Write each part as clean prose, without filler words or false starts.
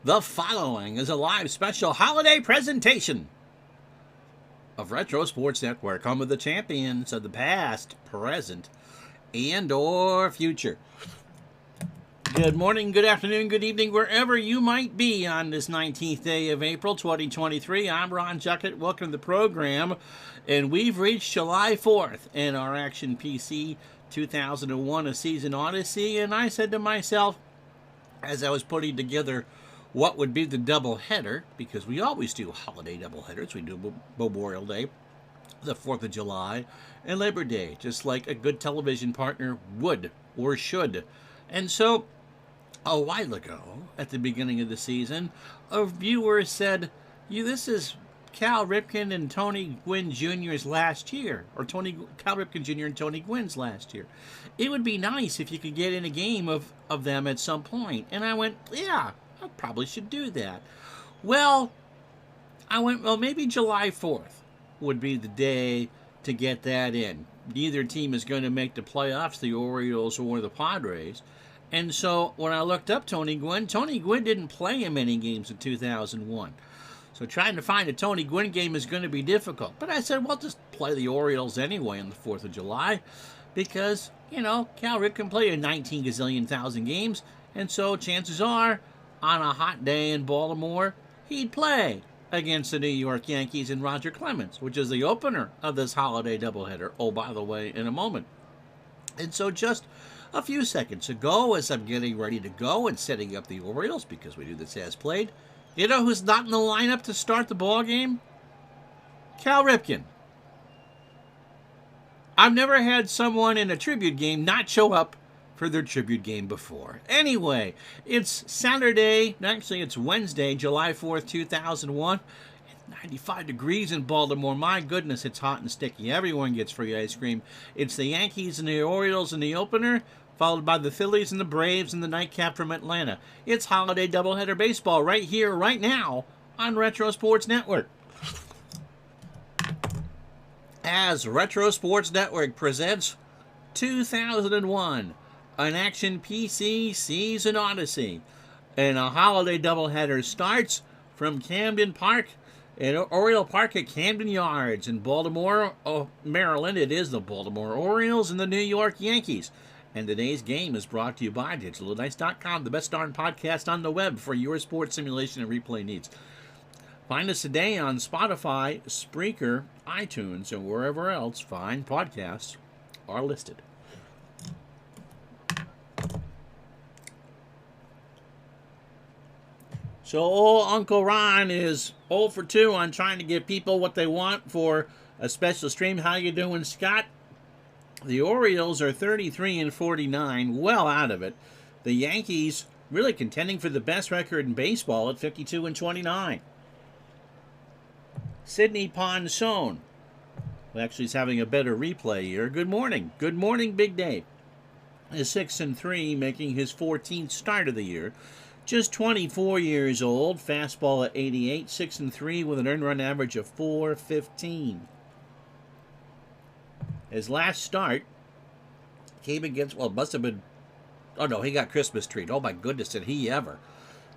The following is a live special holiday presentation of Retro Sports Network, home of the champions of the past, present, and or future. Good morning, good afternoon, good evening, wherever you might be on this 19th day of April, 2023. I'm Ron Juckett. Welcome to the program. And we've reached July 4th in our Action PC 2001 A Season Odyssey. And I said to myself, as I was putting together what would be the doubleheader, because we always do holiday doubleheaders. We do Memorial Day, the 4th of July, and Labor Day, just like a good television partner would or should. And so, a while ago, at the beginning of the season, a viewer said, this is Cal Ripken and Tony Gwynn Jr.'s last year, or Cal Ripken Jr. and Tony Gwynn's last year. It would be nice if you could get in a game of them at some point. And I went, yeah, I probably should do that. Well, maybe July 4th would be the day to get that in. Neither team is going to make the playoffs, the Orioles or the Padres. And so when I looked up Tony Gwynn didn't play in many games in 2001. So trying to find a Tony Gwynn game is going to be difficult. But I said, well, just play the Orioles anyway on the 4th of July. Because, Cal Ripken play in 19 gazillion thousand games. And so chances are, on a hot day in Baltimore, he'd play against the New York Yankees and Roger Clemens, which is the opener of this holiday doubleheader. Oh, by the way, in a moment. And so just a few seconds ago, as I'm getting ready to go and setting up the Orioles, because we do this as played, you know who's not in the lineup to start the ball game? Cal Ripken. I've never had someone in a tribute game not show up for their tribute game before. Anyway, it's Saturday, actually it's Wednesday, July 4th, 2001. It's 95 degrees in Baltimore. My goodness, it's hot and sticky. Everyone gets free ice cream. It's the Yankees and the Orioles in the opener, followed by the Phillies and the Braves and the nightcap from Atlanta. It's holiday doubleheader baseball right here, right now, on Retro Sports Network. As Retro Sports Network presents 2001, an Action PC Season Odyssey. And a holiday doubleheader starts from Camden Park at Oriole Park at Camden Yards in Baltimore, Maryland. It is the Baltimore Orioles and the New York Yankees. And today's game is brought to you by DigitalAdice.com, the best darn podcast on the web for your sports simulation and replay needs. Find us today on Spotify, Spreaker, iTunes, and wherever else fine podcasts are listed. So old Uncle Ron is 0 for 2 on trying to give people what they want for a special stream. How you doing, Scott? The Orioles are 33 and 49, well out of it. The Yankees really contending for the best record in baseball at 52 and 29. Sidney Ponson, who actually is having a better replay here. Good morning. Good morning, Big Dave. Is 6 and 3, making his 14th start of the year. Just 24 years old, fastball at 88, 6 and 3 with an earned run average of 415. His last start came against, it must have been, he got Christmas treat. Oh my goodness, did he ever.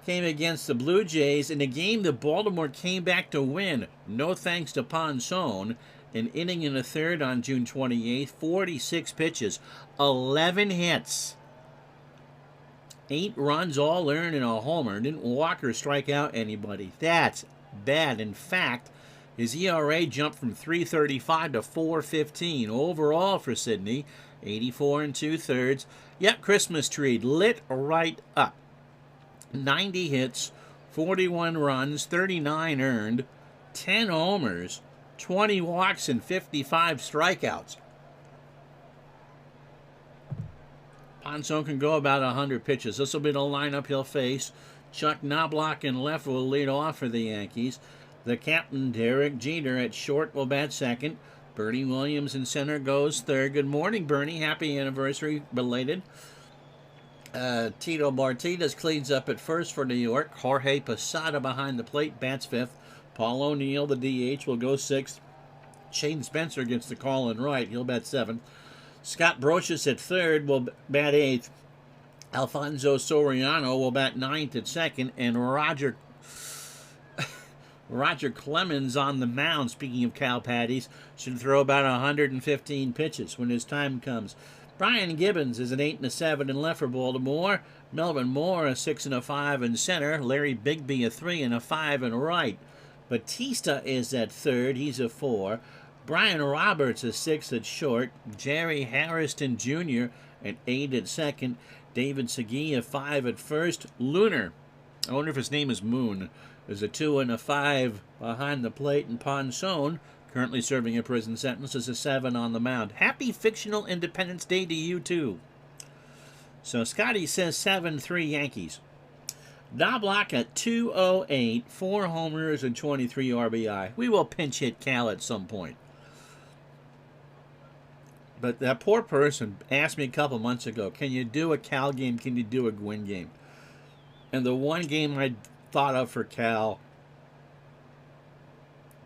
Came against the Blue Jays in a game that Baltimore came back to win. No thanks to Ponson. An inning and a third on June 28th, 46 pitches, 11 hits. 8 runs, all earned, and a homer. Didn't walk or strike out anybody. That's bad. In fact, his ERA jumped from 3.35 to 4.15. Overall for Sidney, 84 and 2/3. Yep, Christmas tree lit right up. 90 hits, 41 runs, 39 earned, 10 homers, 20 walks, and 55 strikeouts. Ponson can go about 100 pitches. This will be the lineup he'll face. Chuck Knobloch in left will lead off for the Yankees. The captain, Derek Jeter, at short will bat second. Bernie Williams in center goes third. Good morning, Bernie. Happy anniversary, belated. Tito Martinez cleans up at first for New York. Jorge Posada behind the plate, bats fifth. Paul O'Neill, the DH, will go sixth. Shane Spencer gets the call in right. He'll bat seventh. Scott Brocious at third will bat eighth. Alfonso Soriano will bat ninth at second, and Roger Clemens on the mound, speaking of cow patties, should throw about 115 pitches when his time comes. Brian Gibbons is an 8 and a 7 in left for Baltimore. Melvin Moore a 6 and a 5 in center. Larry Bigby a 3 and a 5 in right. Batista is at third. He's a 4. Brian Roberts a 6 at short. Jerry Harrison Jr. an 8 at second. David Segui a 5 at first. Lunar, I wonder if his name is Moon, is a 2 and a 5 behind the plate. And Ponson, currently serving a prison sentence, is a 7 on the mound. Happy fictional Independence Day to you, too. So Scotty says 7-3 Yankees. Knobloch at 208, 4 homers and 23 RBI. We will pinch hit Cal at some point. But that poor person asked me a couple months ago, can you do a Cal game? Can you do a Gwynn game? And the one game I thought of for Cal,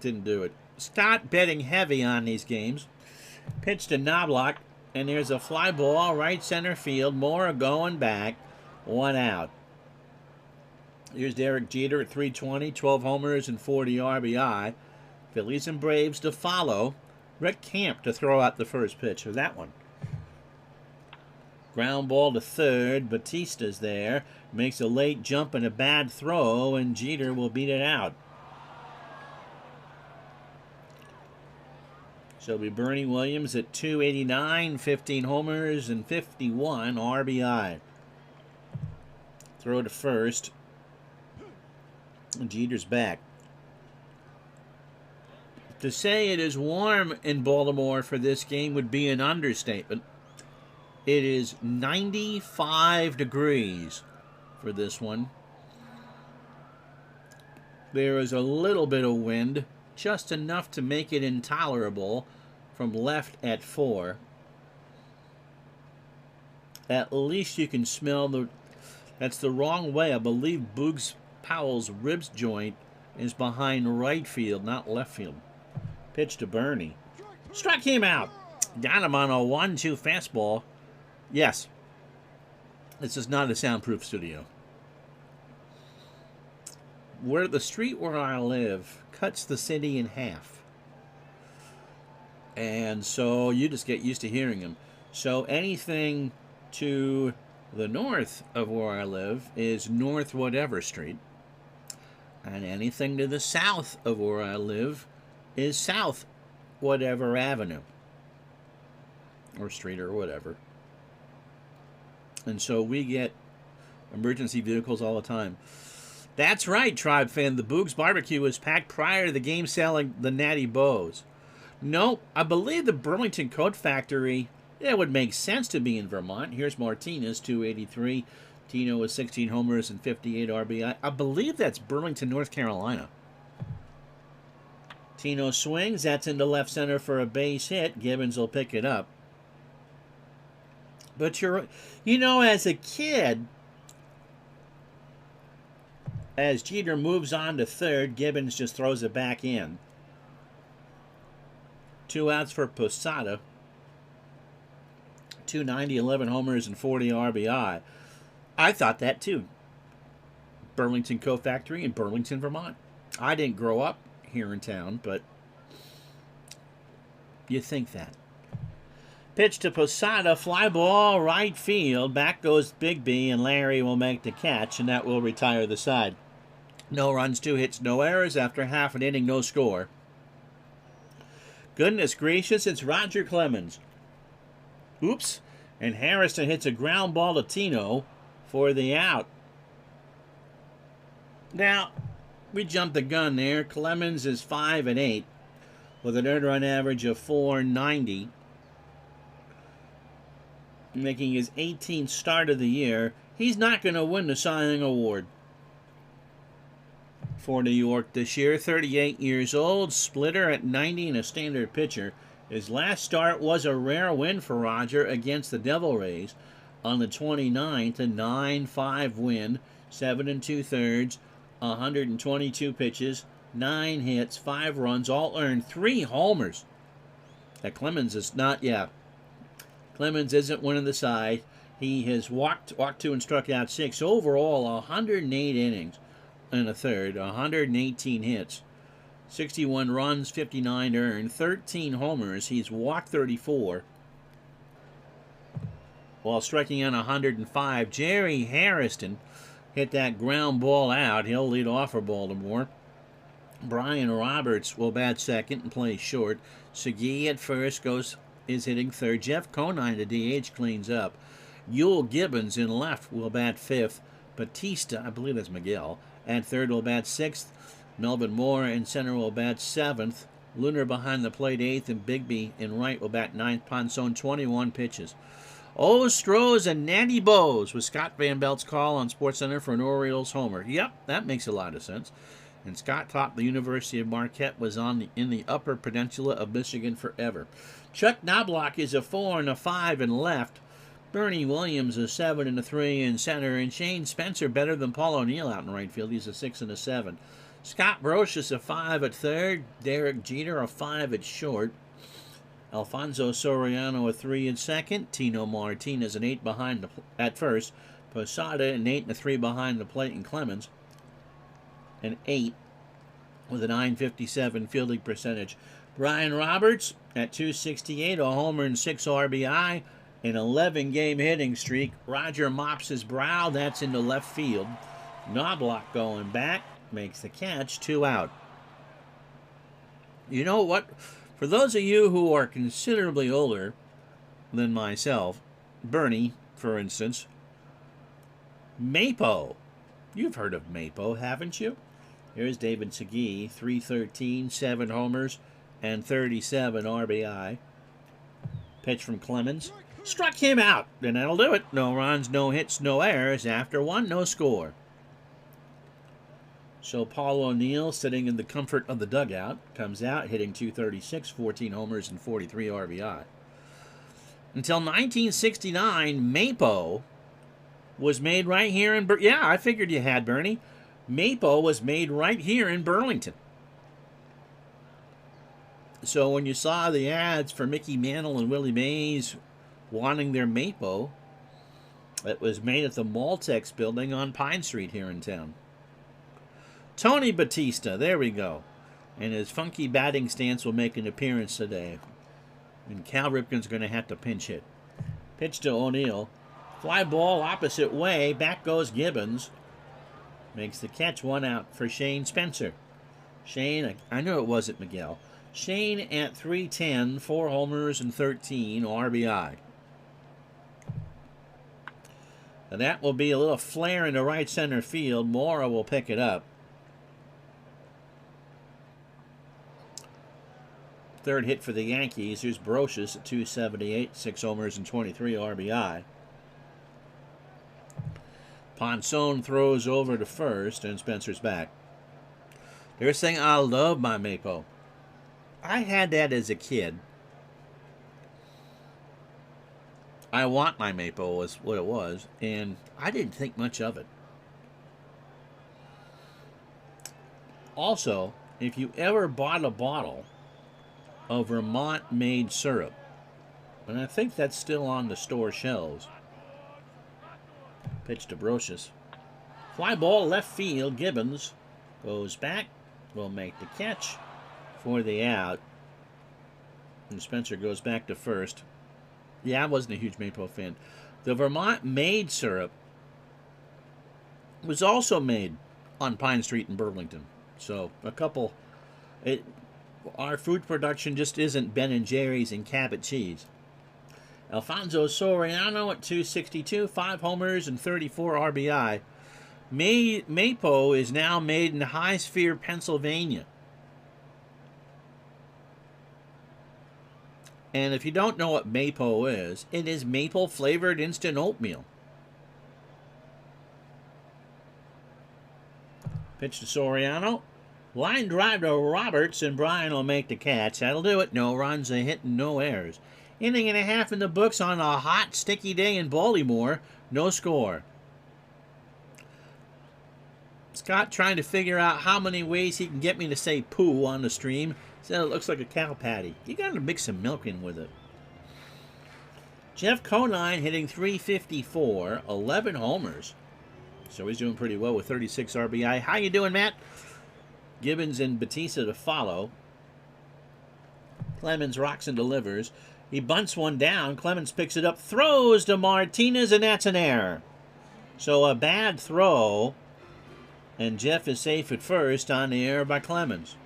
didn't do it. Scott betting heavy on these games. Pitch to Knobloch, and there's a fly ball right center field. Mora going back. 1 out. Here's Derek Jeter at 320, 12 homers and 40 RBI. Phillies and Braves to follow. Rick Camp to throw out the first pitch of that one. Ground ball to third. Batista's there. Makes a late jump and a bad throw, and Jeter will beat it out. So it'll be Bernie Williams at 289, 15 homers and 51 RBI. Throw to first. And Jeter's back. To say it is warm in Baltimore for this game would be an understatement. It is 95 degrees for this one. There is a little bit of wind, just enough to make it intolerable, from left at 4. At least you can smell the... That's the wrong way. I believe Boogs Powell's ribs joint is behind right field, not left field. Pitch to Bernie. Struck him out. Got him on a 1-2 fastball. Yes. This is not a soundproof studio. Where the street where I live cuts the city in half. And so you just get used to hearing them. So anything to the north of where I live is North Whatever Street. And anything to the south of where I live is South Whatever Avenue. Or street or whatever. And so we get emergency vehicles all the time. That's right, Tribe fan. The Boogs Barbecue was packed prior to the game selling the Natty Bows. No, I believe the Burlington Coat Factory, it would make sense to be in Vermont. Here's Martinez, 283. Tino with 16 homers and 58 RBI. I believe that's Burlington, North Carolina. Tino swings. That's into left center for a base hit. Gibbons will pick it up. But you know, as a kid, as Jeter moves on to third, Gibbons just throws it back in. 2 outs for Posada. 290, 11 homers, and 40 RBI. I thought that too. Burlington Coat Factory in Burlington, Vermont. I didn't grow up here in town, but you think that. Pitch to Posada, fly ball, right field. Back goes Bigby, and Larry will make the catch, and that will retire the side. No runs, 2 hits, no errors. After half an inning, no score. Goodness gracious, it's Roger Clemens. Oops. And Harrison hits a ground ball to Tino for the out. Now, we jumped the gun there. Clemens is 5-8 with an earned run average of .490. Making his 18th start of the year. He's not going to win the Cy Young Award for New York this year. 38 years old, splitter at 90 and a standard pitcher. His last start was a rare win for Roger against the Devil Rays on the 29th, a 9-5 win, 7 2/3, 122 pitches, 9 hits, 5 runs, all earned, 3 homers. That Clemens is not, Clemens isn't winning the side. He has walked 2 and struck out 6. Overall, 108 innings in a third, 118 hits, 61 runs, 59 earned, 13 homers. He's walked 34 while striking out 105. Jerry Harrison hit that ground ball out. He'll lead off for Baltimore. Brian Roberts will bat second and play short. Segui at first is hitting third. Jeff Conine, the DH, cleans up. Yule Gibbons in left will bat fifth. Batista, I believe that's Miguel, at third will bat sixth. Melvin Moore in center will bat seventh. Lunar behind the plate eighth, and Bigby in right will bat ninth. Ponson 21 pitches. Strohs and Natty Bowes with Scott Van Belt's call on SportsCenter for an Orioles homer. Yep, that makes a lot of sense. And Scott thought the University of Marquette was in the Upper Peninsula of Michigan forever. Chuck Knobloch is a 4 and a 5 in left. Bernie Williams a 7 and a 3 in center. And Shane Spencer better than Paul O'Neill out in right field. He's a 6 and a 7. Scott Brocious a 5 at third. Derek Jeter a 5 at short. Alfonso Soriano a 3 in second. Tino Martinez an 8 behind at first. Posada an 8 and a 3 behind the plate. And Clemens an 8 with a .957 fielding percentage. Brian Roberts at .268, a homer and 6 RBI, an 11-game hitting streak. Roger mops his brow. That's into left field. Knobloch going back, makes the catch, 2 out. You know what? For those of you who are considerably older than myself, Bernie, for instance, Mapo. You've heard of Mapo, haven't you? Here's David Segui, 313, 7 homers, and 37 RBI. Pitch from Clemens. Struck him out, and that'll do it. No runs, no hits, no errors. After 1, no score. So Paul O'Neill, sitting in the comfort of the dugout, comes out hitting .236, 14 homers, and 43 RBI. Until 1969, Mapo was made right here in yeah, I figured you had, Bernie. Mapo was made right here in Burlington. So when you saw the ads for Mickey Mantle and Willie Mays wanting their Mapo, it was made at the Maltex building on Pine Street here in town. Tony Batista, there we go. And his funky batting stance will make an appearance today. And Cal Ripken's going to have to pinch hit. Pitch to O'Neill. Fly ball opposite way. Back goes Gibbons. Makes the catch, 1 out for Shane Spencer. Shane, I knew it wasn't Miguel. Shane at .310, 4 homers and 13 RBI. And that will be a little flare into right center field. Mora will pick it up. Third hit for the Yankees. Here's Brocious at .278, 6 homers and 23 RBI. Ponson throws over to first, and Spencer's back. They're saying, I love my Mapo. I had that as a kid. I want my Mapo was what it was, and I didn't think much of it. Also, if you ever bought a bottle of Vermont-made syrup, and I think that's still on the store shelves. Pitch to Brocious. Fly ball left field. Gibbons goes back. Will make the catch for the out. And Spencer goes back to first. Yeah, I wasn't a huge Mapo fan. The Vermont-made syrup was also made on Pine Street in Burlington. So a couple... Our food production just isn't Ben & Jerry's and Cabot cheese. Alfonso Soriano at .262, 5 homers and 34 RBI. Mapo is now made in High Sphere, Pennsylvania. And if you don't know what Mapo is, it is maple-flavored instant oatmeal. Pitch to Soriano. Line drive to Roberts, and Brian will make the catch. That'll do it. No runs, a hit, and no errors. Inning and a half in the books on a hot, sticky day in Baltimore. No score. Scott trying to figure out how many ways he can get me to say poo on the stream. Said it looks like a cow patty. You got to mix some milk in with it. Jeff Conine hitting .354, 11 homers. So he's doing pretty well with 36 RBI. How you doing, Matt? Gibbons and Batista to follow. Clemens rocks and delivers. He bunts one down. Clemens picks it up, throws to Martinez, and that's an error. So a bad throw, and Jeff is safe at first on the error by Clemens.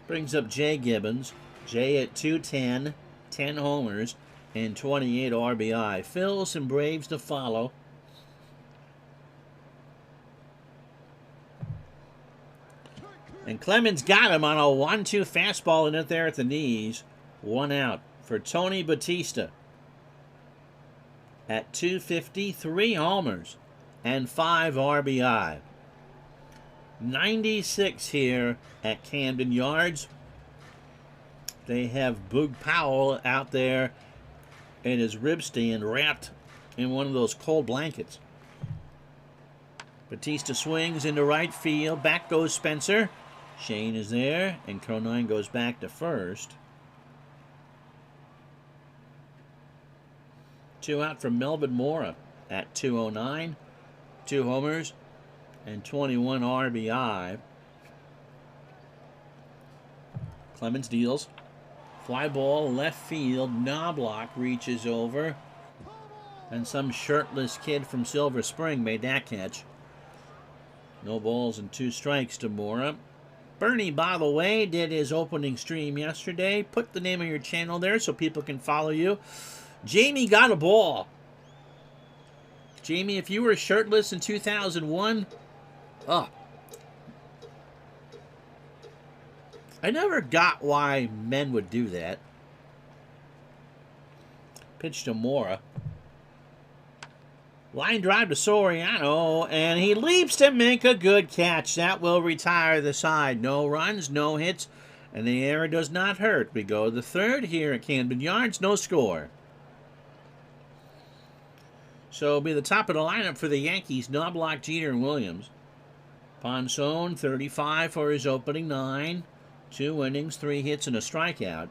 Brings up Jay Gibbons. Jay at 210, 10 homers, and 28 RBI. Phils and Braves to follow. And Clemens got him on a 1-2 fastball in it there at the knees. 1 out for Tony Batista. At 250, 3 homers and 5 RBI. 96 here at Camden Yards. They have Boog Powell out there in his rib stand wrapped in one of those cold blankets. Batista swings into right field. Back goes Spencer. Shane is there, and Conine goes back to first. 2 out from Melvin Mora at 209. 2 homers and 21 RBI. Clemens deals. Fly ball left field. Knobloch reaches over. And some shirtless kid from Silver Spring made that catch. No balls and 2 strikes to Mora. Bernie, by the way, did his opening stream yesterday. Put the name of your channel there so people can follow you. Jamie got a ball. Jamie, if you were shirtless in 2001, oh. I never got why men would do that. Pitch to Mora. Line drive to Soriano, and he leaps to make a good catch. That will retire the side. No runs, no hits, and the error does not hurt. We go to the third here at Camden Yards, no score. So it'll be the top of the lineup for the Yankees, Knobloch, Jeter, and Williams. Ponson, 35 for his opening 9. 2 innings, 3 hits, and a strikeout.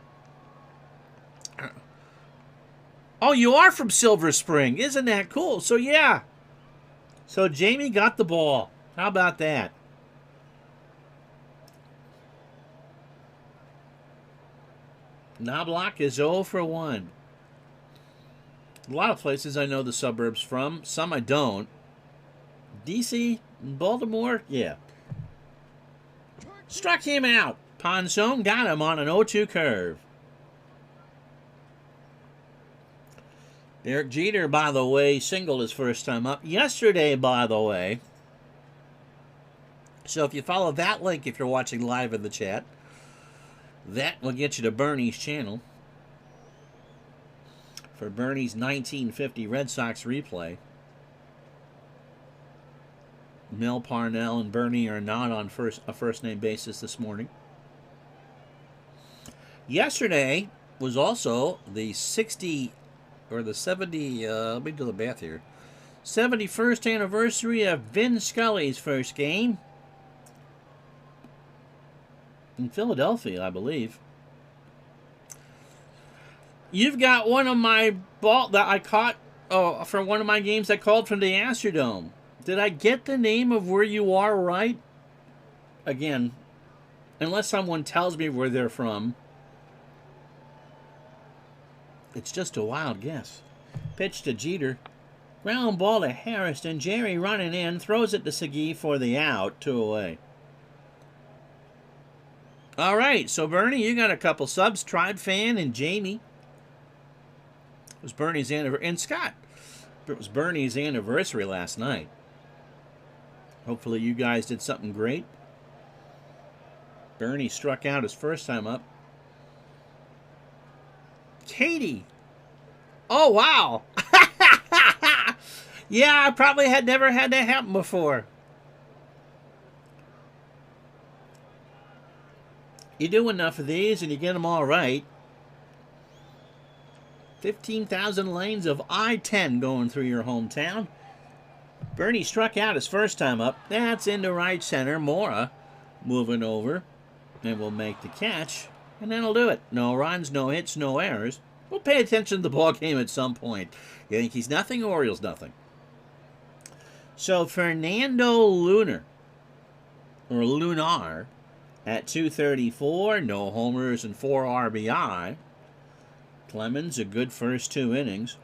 Oh, you are from Silver Spring. Isn't that cool? So, yeah. So, Jamie got the ball. How about that? Knobloch is 0 for 1. A lot of places I know the suburbs from. Some I don't. D.C., Baltimore, yeah. Struck him out. Ponson got him on an 0-2 curve. Derek Jeter, by the way, singled his first time up yesterday, by the way. So if you follow that link, if you're watching live in the chat, that will get you to Bernie's channel for Bernie's 1950 Red Sox replay. Mel Parnell and Bernie are not on a first-name basis this morning. Yesterday was also the 70, let me do the math here, 71st anniversary of Vin Scully's first game in Philadelphia, I believe. You've got one of my ball that I caught from one of my games I called from the Astrodome. Did I get the name of where you are right? Again, unless someone tells me where they're from, it's just a wild guess. Pitch to Jeter. Ground ball to Harrison. Jerry running in. Throws it to Segui for the out. 2 away. All right. So, Bernie, you got a couple subs. Tribe Fan and Jamie. It was Bernie's anniversary. And Scott. It was Bernie's anniversary last night. Hopefully you guys did something great. Bernie struck out his first time up. Katie. Oh, wow. Yeah, I probably had never had that happen before. You do enough of these and you get them all right. 15,000 lanes of I-10 going through your hometown. Bernie struck out his first time up. That's into right center. Mora moving over and will make the catch. And that'll do it. No runs, no hits, no errors. We'll pay attention to the ball game at some point. Yankees nothing, Orioles nothing. So Fernando Lunar at 234, no homers and 4 RBI. Clemens, a good first 2 innings.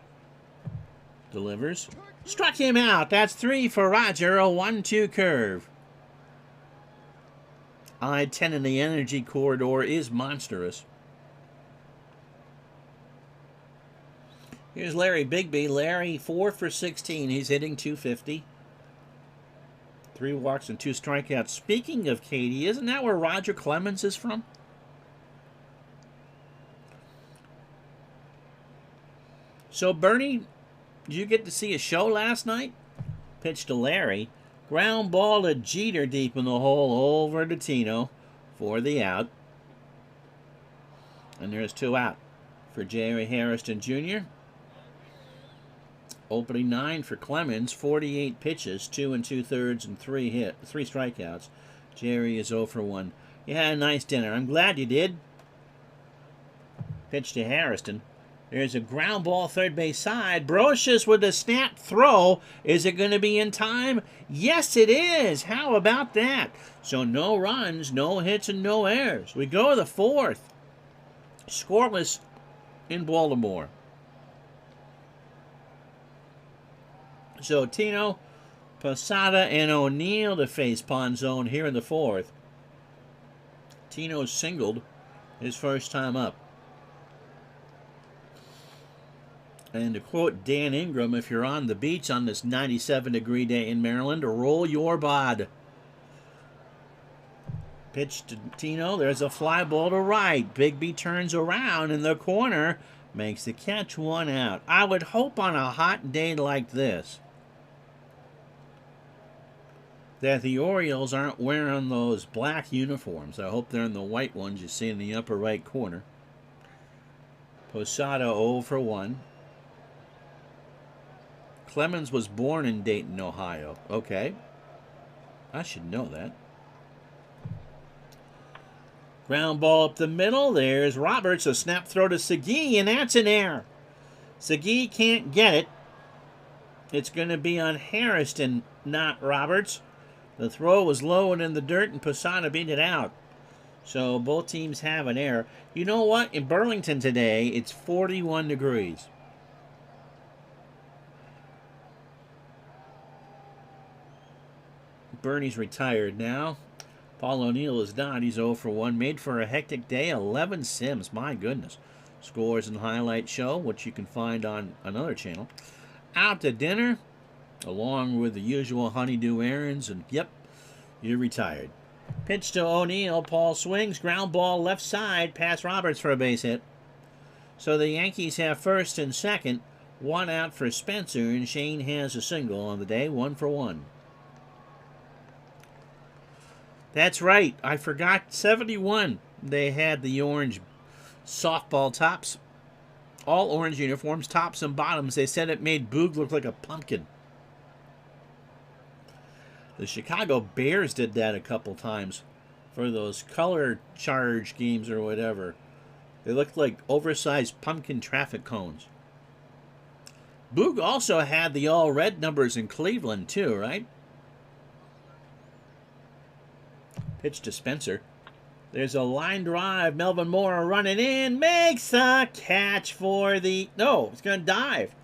Delivers. Struck him out. That's 3 for Roger. A 1-2 curve. I-10 in the energy corridor is monstrous. Here's Larry Bigby. Larry, 4 for 16. He's hitting 250. 3 walks and 2 strikeouts. Speaking of Katy, isn't that where Roger Clemens is from? So, Bernie, did you get to see a show last night? Pitch to Larry. Ground ball to Jeter deep in the hole over to Tino for the out. And there's 2 out for Jerry Hairston Jr. Opening 9 for Clemens, 48 pitches, 2 2/3 and 3 strikeouts. Jerry is 0 for 1. You had a nice dinner. I'm glad you did. Pitch to Hairston. There's a ground ball third base side. Brocious with a snap throw. Is it going to be in time? Yes, it is. How about that? So no runs, no hits, and no errors. We go to the 4th. Scoreless in Baltimore. So Tino, Posada, and O'Neill to face Ponzone here in the 4th. Tino singled his first time up. And to quote Dan Ingram, if you're on the beach on this 97-degree day in Maryland, roll your bod. Pitch to Tino. There's a fly ball to right. Bigby turns around in the corner. Makes the catch, 1 out. I would hope on a hot day like this that the Orioles aren't wearing those black uniforms. I hope they're in the white ones you see in the upper right corner. Posada 0 for 1. Clemens was born in Dayton, Ohio. Okay. I should know that. Ground ball up the middle. There's Roberts. A snap throw to Segui, and that's an error. Segui can't get it. It's going to be on Hairston, not Roberts. The throw was low and in the dirt, and Posada beat it out. So both teams have an error. You know what? In Burlington today, it's 41 degrees. Bernie's retired now. Paul O'Neill is not. He's 0 for 1. Made for a hectic day. 11 Sims. My goodness. Scores and highlight show, which you can find on another channel. Out to dinner, along with the usual honeydew errands. And, yep, you're retired. Pitch to O'Neill. Paul swings. Ground ball left side. Past Roberts for a base hit. So the Yankees have first and second. 1 out for Spencer. And Shane has a single on the day. 1 for 1. That's right. I forgot. 71. They had the orange softball tops. All orange uniforms, tops and bottoms. They said it made Boog look like a pumpkin. The Chicago Bears did that a couple times for those color charge games or whatever. They looked like oversized pumpkin traffic cones. Boog also had the all red numbers in Cleveland too, right? Pitch to Spencer. There's a line drive. Melvin Moore running in. Makes a catch for the... No, it's going to dive.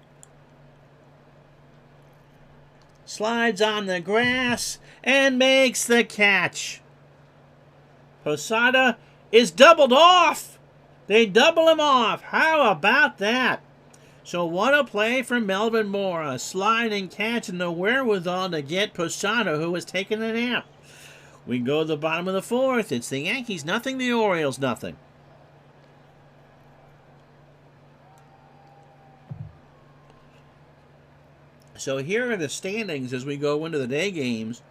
Slides on the grass and makes the catch. Posada is doubled off. They double him off. How about that? So what a play from Melvin Moore. A sliding catch and the wherewithal to get Posada, who was taking a nap. We go to the bottom of the 4th. It's the Yankees nothing, the Orioles nothing. So here are the standings as we go into the day games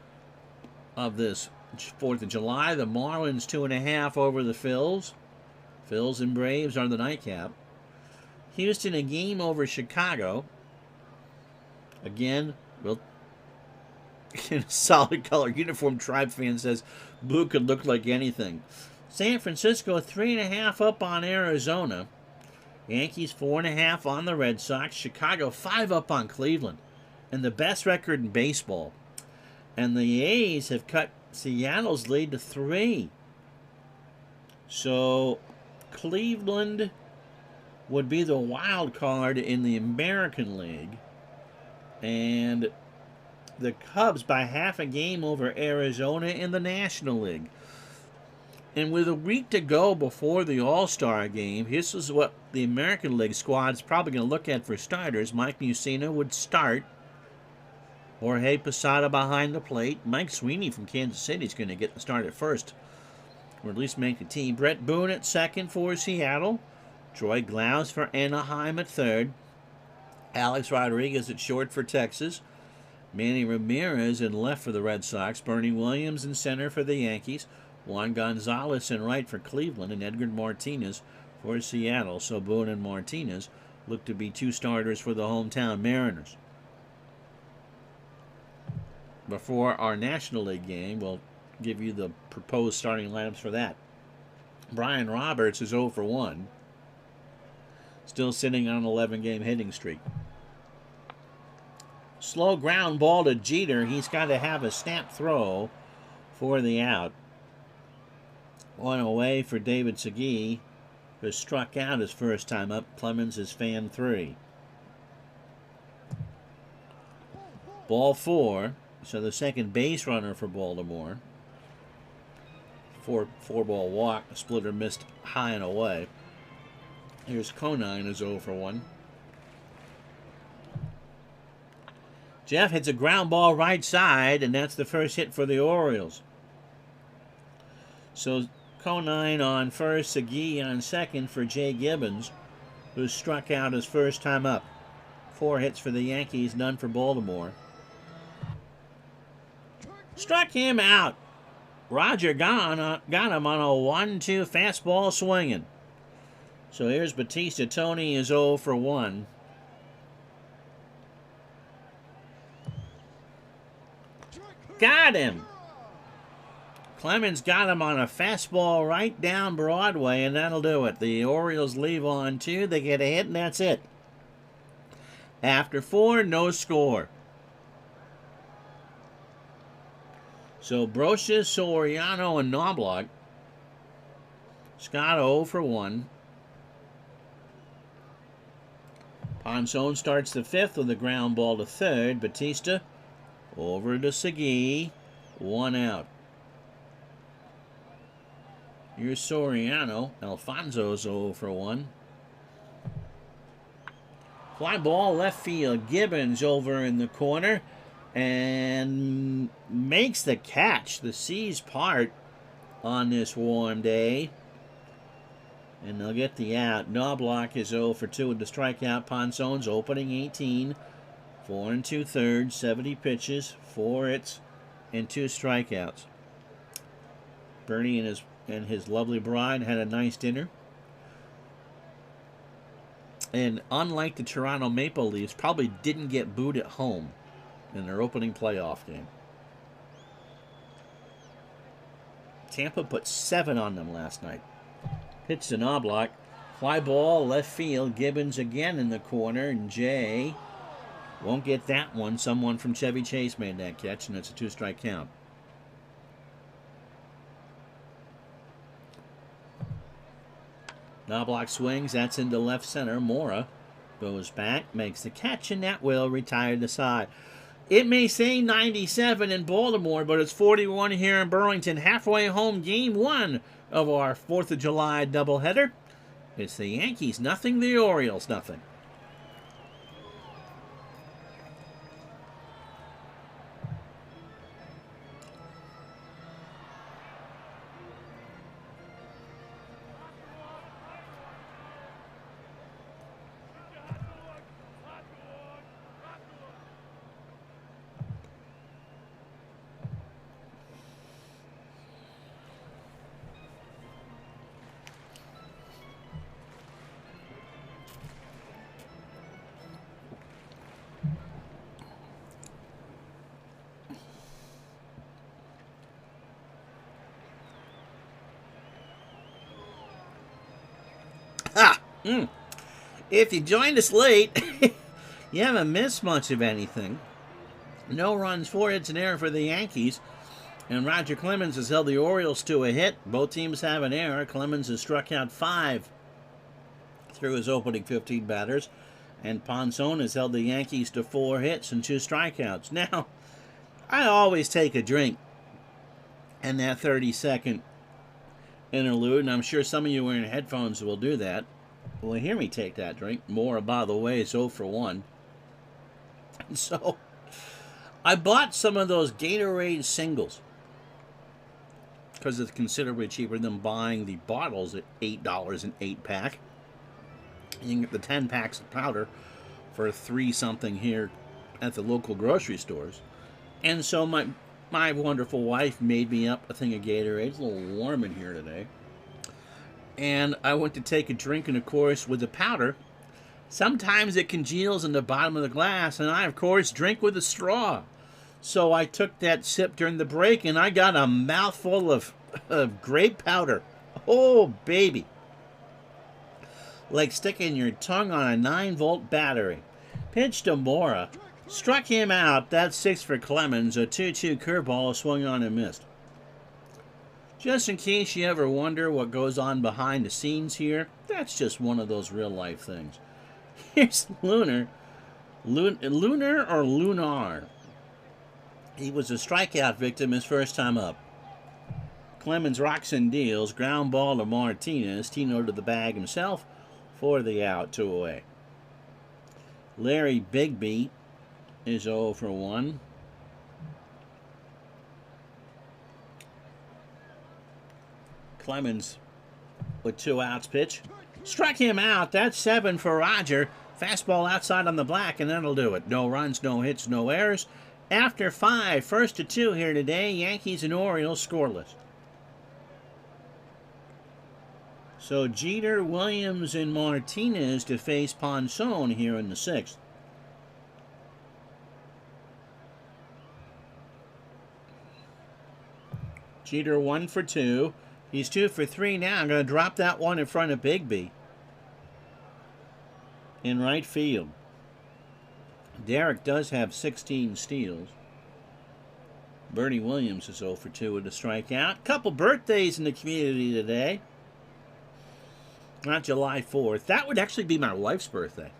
of this 4th of July. The Marlins 2.5 over the Phils. Phils and Braves are the nightcap. Houston a game over Chicago. Again, we'll... in a solid color uniform, Tribe fan says Blue could look like anything. San Francisco 3.5 up on Arizona. Yankees 4.5 on the Red Sox. Chicago 5 up on Cleveland. And the best record in baseball. And the A's have cut Seattle's lead to 3. So Cleveland would be the wild card in the American League. And the Cubs by half a game over Arizona in the National League. And with a week to go before the All-Star game, this is what the American League squad's probably going to look at for starters. Mike Mussina would start. Jorge Posada behind the plate. Mike Sweeney from Kansas City is going to get the start at first, or at least make the team. Brett Boone at second for Seattle. Troy Glaus for Anaheim at third. Alex Rodriguez at short for Texas. Manny Ramirez in left for the Red Sox. Bernie Williams in center for the Yankees. Juan Gonzalez in right for Cleveland, and Edgar Martinez for Seattle. So Boone and Martinez look to be 2 starters for the hometown Mariners. Before our National League game, we'll give you the proposed starting lineups for that. Brian Roberts is 0 for 1. Still sitting on an 11-game hitting streak. Slow ground ball to Jeter. He's got to have a snap throw for the out. One away for David Segui, who struck out his first time up. Clemens is fan 3. Ball 4. So the second base runner for Baltimore. 4-ball walk. A splitter missed high and away. Here's Conine is 0 for 1. Jeff hits a ground ball right side, and that's the first hit for the Orioles. So Conine on first, Segui on second for Jay Gibbons, who struck out his first time up. 4 hits for the Yankees, none for Baltimore. Struck him out. Roger got him on a 1-2 fastball swinging. So here's Batista. Tony is 0 for 1. Got him. Clemens got him on a fastball right down Broadway, and that'll do it. The Orioles leave on 2. They get a hit, and that's it. After 4, no score. So Brocious, Soriano, and Knobloch. Scott 0 for 1. Ponzone starts the 5th with a ground ball to third. Batista over to Segui. 1 out. Here's Soriano. Alfonso's 0 for 1. Fly ball left field. Gibbons over in the corner and makes the catch. The C's part on this warm day. And they'll get the out. Knobloch is 0 for 2 with the strikeout. Ponzone's opening 18. 4 2/3, 70 pitches, 4 hits, and 2 strikeouts. Bernie and his lovely bride had a nice dinner. And unlike the Toronto Maple Leafs, probably didn't get booed at home in their opening playoff game. Tampa put 7 on them last night. Pitch to Knobloch. Fly ball, left field. Gibbons again in the corner, and Jay won't get that one. Someone from Chevy Chase made that catch, and it's a 2-strike count. Knobloch swings. That's into left center. Mora goes back, makes the catch, and that will retire the side. It may say 97 in Baltimore, but it's 41 here in Burlington. Halfway home, game 1 of our 4th of July doubleheader. It's the Yankees nothing, the Orioles nothing. If you joined us late, you haven't missed much of anything. No runs, 4 hits, and error for the Yankees. And Roger Clemens has held the Orioles to a hit. Both teams have an error. Clemens has struck out 5 through his opening 15 batters. And Ponson has held the Yankees to 4 hits and 2 strikeouts. Now, I always take a drink in that 30-second interlude, and I'm sure some of you wearing headphones will do that. Well, hear me take that drink. More, by the way, is 0 for 1. So, I bought some of those Gatorade singles because it's considerably cheaper than buying the bottles at $8 an 8-pack. You can get the 10 packs of powder for $3 something here at the local grocery stores. And so my wonderful wife made me up a thing of Gatorade. It's a little warm in here today. And I went to take a drink, and of course, with the powder, sometimes it congeals in the bottom of the glass, and I, of course, drink with a straw. So I took that sip during the break, and I got a mouthful of grape powder. Oh, baby. Like sticking your tongue on a 9-volt battery. Pitch to Mora. Struck him out. That's 6 for Clemens. A 2-2 curveball swung on and missed. Just in case you ever wonder what goes on behind the scenes here, that's just one of those real-life things. Here's Lunar. Lunar or Lunar? He was a strikeout victim his first time up. Clemens rocks and deals. Ground ball to Martinez. Tino to the bag himself for the out, 2 away. Larry Bigby is 0 for 1. Clemens with 2 outs pitch. Struck him out. That's 7 for Roger. Fastball outside on the black, and that'll do it. No runs, no hits, no errors. After 5, 1-2 here today. Yankees and Orioles scoreless. So Jeter, Williams, and Martinez to face Ponson here in the 6th. Jeter 1 for 2. He's 2 for 3 now. I'm going to drop that one in front of Bigby in right field. Derek does have 16 steals. Bernie Williams is 0 for 2 with a strikeout. Couple birthdays in the community today. Not July 4th. That would actually be my wife's birthday.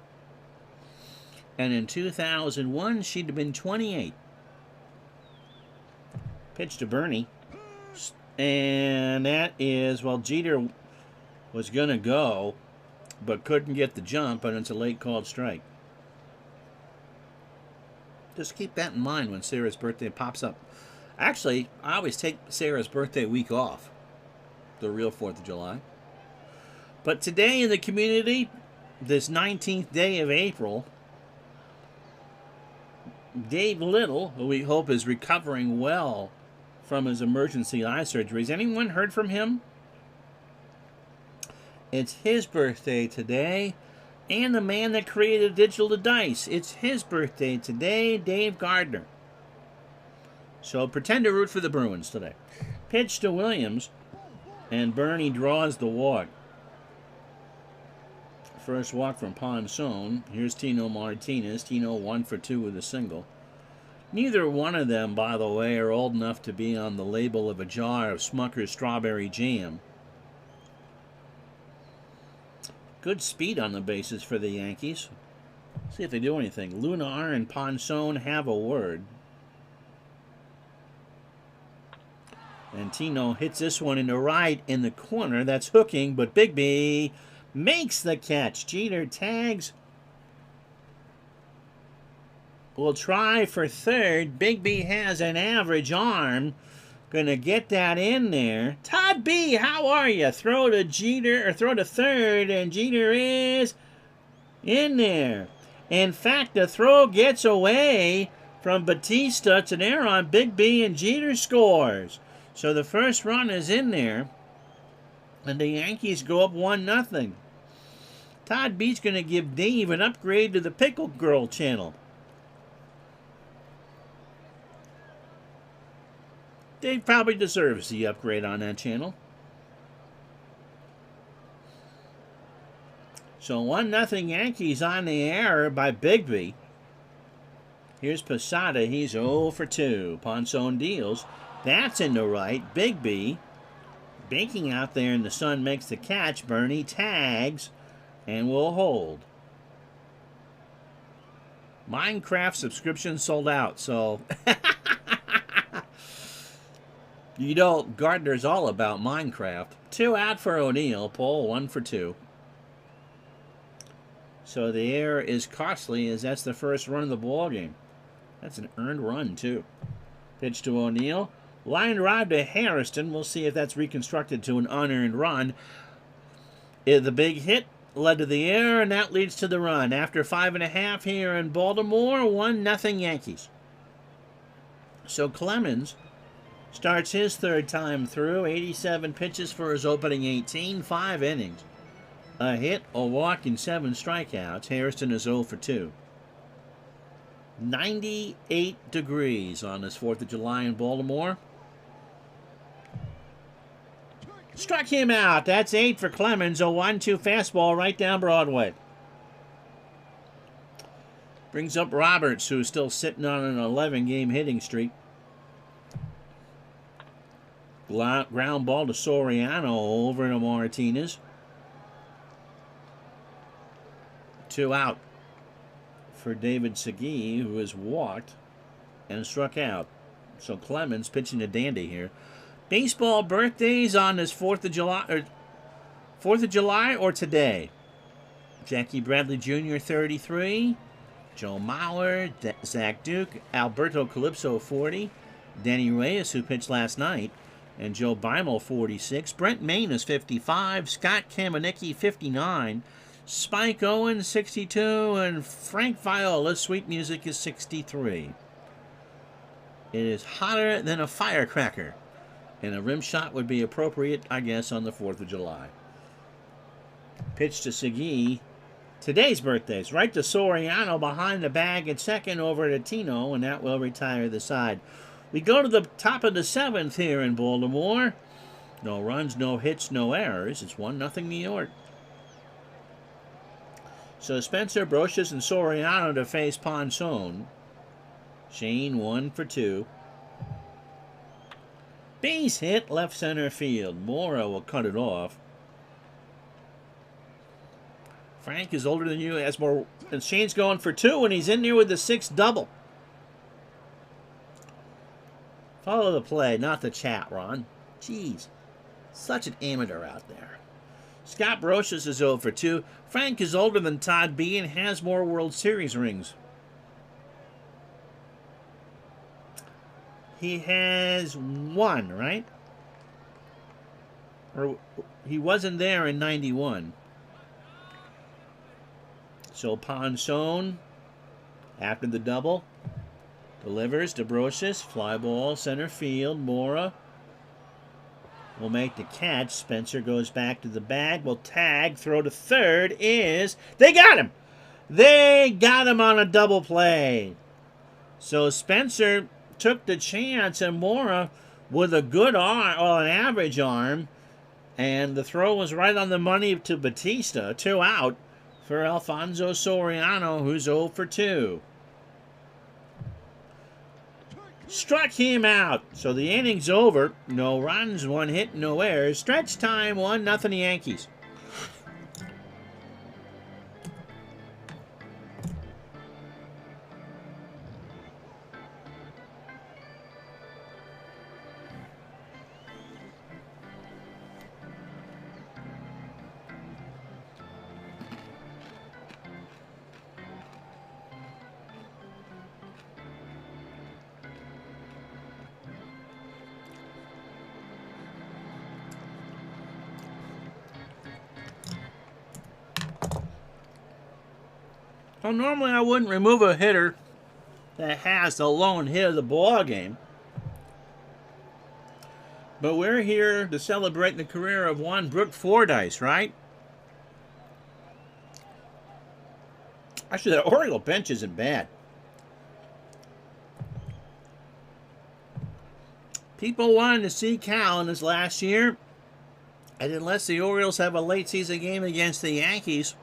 And in 2001, she'd have been 28. Pitch to Bernie. And that is, well, Jeter was going to go, but couldn't get the jump, and it's a late called strike. Just keep that in mind when Sarah's birthday pops up. Actually, I always take Sarah's birthday week off, the real 4th of July. But today in the community, this 19th day of April, Dave Little, who we hope is recovering well from his emergency eye surgeries. Anyone heard from him? It's his birthday today. And the man that created digital dice. It's his birthday today, Dave Gardner. So pretend to root for the Bruins today. Pitch to Williams, and Bernie draws the walk. First walk from Ponson. Here's Tino Martinez. Tino 1 for 2 with a single. Neither one of them, by the way, are old enough to be on the label of a jar of Smucker's strawberry jam. Good speed on the bases for the Yankees. See if they do anything. Lunar and Ponson have a word. And Tino hits this one in the right in the corner. That's hooking, but Bigby makes the catch. Jeter tags. Will try for third. Bigby has an average arm. Gonna get that in there. Todd B, how are you? Throw to Jeter, or throw to third, and Jeter is in there. In fact, the throw gets away from Batista. It's an error on Bigby, and Jeter scores. So the first run is in there, and the Yankees go up 1-0. Todd B's gonna give Dave an upgrade to the Pickle Girl channel. Dave probably deserves the upgrade on that channel. So 1-0 Yankees on the air by Bigby. Here's Posada. He's 0 for 2. Ponson deals. That's in the right. Bigby baking out there in the sun makes the catch. Bernie tags and will hold. Minecraft subscription sold out, so you know Gardner's all about Minecraft. 2 out for O'Neill. Pole 1 for 2. So the error is costly as that's the first run of the ball game. That's an earned run too. Pitch to O'Neill. Line drive to Hairston. We'll see if that's reconstructed to an unearned run. The big hit led to the error, and that leads to the run. After 5.5 here in Baltimore, 1-0 Yankees. So Clemens starts his third time through. 87 pitches for his opening 18, 5 innings. A hit, a walk, and 7 strikeouts. Hairston is 0 for 2. 98 degrees on this 4th of July in Baltimore. Struck him out. That's 8 for Clemens. A 1-2 fastball right down Broadway. Brings up Roberts, who's still sitting on an 11-game hitting streak. Ground ball to Soriano over to Martinez. 2 out for David Segui, who has walked and struck out. So Clemens pitching to Dandy here. Baseball birthdays on this 4th of July or today. Jackie Bradley Jr. 33, Joe Mauer, Zach Duke, Alberto Calypso 40, Danny Reyes, who pitched last night, and Joe Beimel 46. Brent Main is 55, Scott Kamenicki 59, Spike Owen 62, and Frank Viola, Sweet Music, is 63. It is hotter than a firecracker, and a rim shot would be appropriate, I guess, on the 4th of July. Pitch to Segui. Today's birthdays. Right to Soriano behind the bag at second over to Tino, and that will retire the side. We go to the top of the 7th here in Baltimore. No runs, no hits, no errors. It's 1-0 New York. So Spencer, Brocious, and Soriano to face Ponson. Shane 1 for 2. Base hit left center field. Mora will cut it off. Frank is older than you, has more, and Shane's going for 2, and he's in there with the 6th double. Follow the play, not the chat, Ron. Jeez, such an amateur out there. Scott Brocious is 0 for 2. Frank is older than Todd B and has more World Series rings. He has 1, right? Or he wasn't there in 91. So Ponson, after the double, delivers to Brocious. Fly ball, center field. Mora will make the catch. Spencer goes back to the bag. Will tag. Throw to third is... They got him! They got him on a double play. So Spencer took the chance, and Mora with a good arm, or an average arm, and the throw was right on the money to Batista. 2 out for Alfonso Soriano, who's 0 for 2. Struck him out. So the inning's over. No runs, 1 hit, no errors. Stretch time, 1-0 Yankees. Well, normally I wouldn't remove a hitter that has the lone hit of the ball game. But we're here to celebrate the career of one Brooke Fordyce, right? Actually, the Oriole bench isn't bad. People wanted to see Cal in his last year And unless the Orioles have a late season game against the Yankees,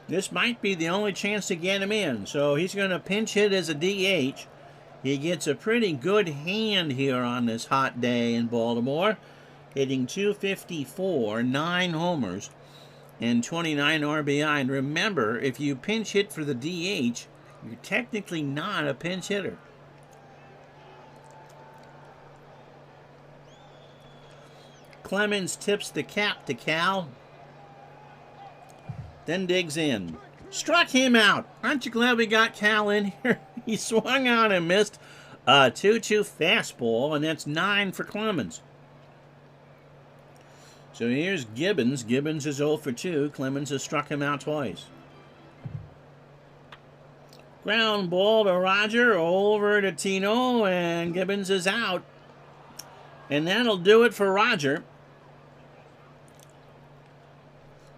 this might be the only chance to get him in. So he's going to pinch hit as a DH. He gets a pretty good hand here on this hot day in Baltimore, hitting .254, 9 homers, and 29 RBI. And remember, if you pinch hit for the DH, you're technically not a pinch hitter. Clemens tips the cap to Cal, then digs in. Struck him out. Aren't you glad we got Cal in here? He swung out and missed a 2-2 fastball, and that's 9 for Clemens. So here's Gibbons. Gibbons is 0 for 2. Clemens has struck him out twice. Ground ball to Roger, over to Tino, and Gibbons is out. And that'll do it for Roger.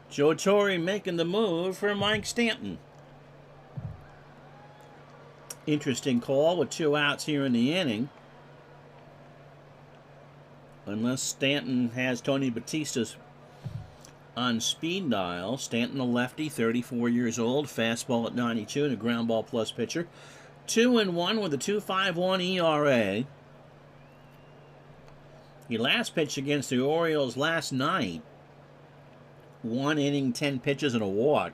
Joe Torre making the move for Mike Stanton. Interesting call with 2 outs here in the inning. Unless Stanton has Tony Batista's on speed dial. Stanton, a lefty, 34 years old, fastball at 92, and a ground ball plus pitcher. 2-1 with a 2.51 ERA. He last pitched against the Orioles last night. 1 inning, 10 pitches, and a walk.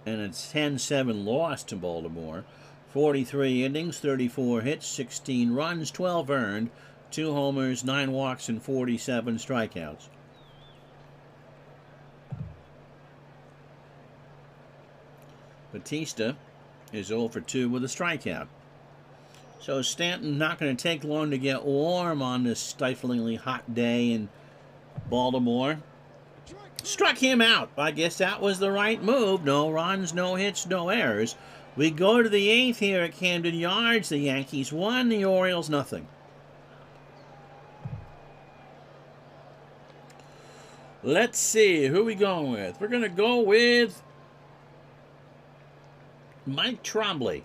And a 10-7 loss to Baltimore. 43 innings, 34 hits, 16 runs, 12 earned, 2 homers, 9 walks, and 47 strikeouts. Batista is 0 for 2 with a strikeout. So Stanton not going to take long to get warm on this stiflingly hot day in Baltimore. Struck him out. I guess that was the right move. No runs, no hits, no errors. We go to the 8th here at Camden Yards. The Yankees 1, the Orioles nothing. Let's see, who are we going with? We're going to go with Mike Trombley.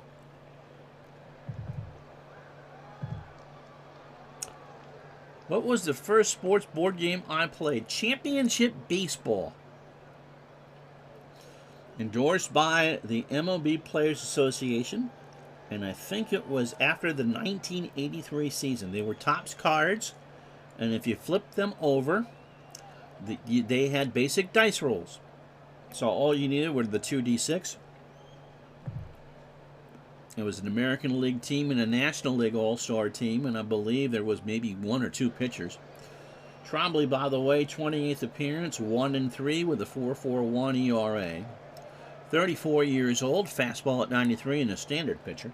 What was the first sports board game I played? Championship Baseball. Endorsed by the MLB Players Association. And I think it was after the 1983 season. They were Topps cards. And if you flipped them over, they had basic dice rolls. So all you needed were the 2d6. It was an American League team and a National League All-Star team, and I believe there was maybe 1 or 2 pitchers. Trombley, by the way, 28th appearance, 1-3 with a 4.41 ERA. 34 years old, fastball at 93, and a standard pitcher.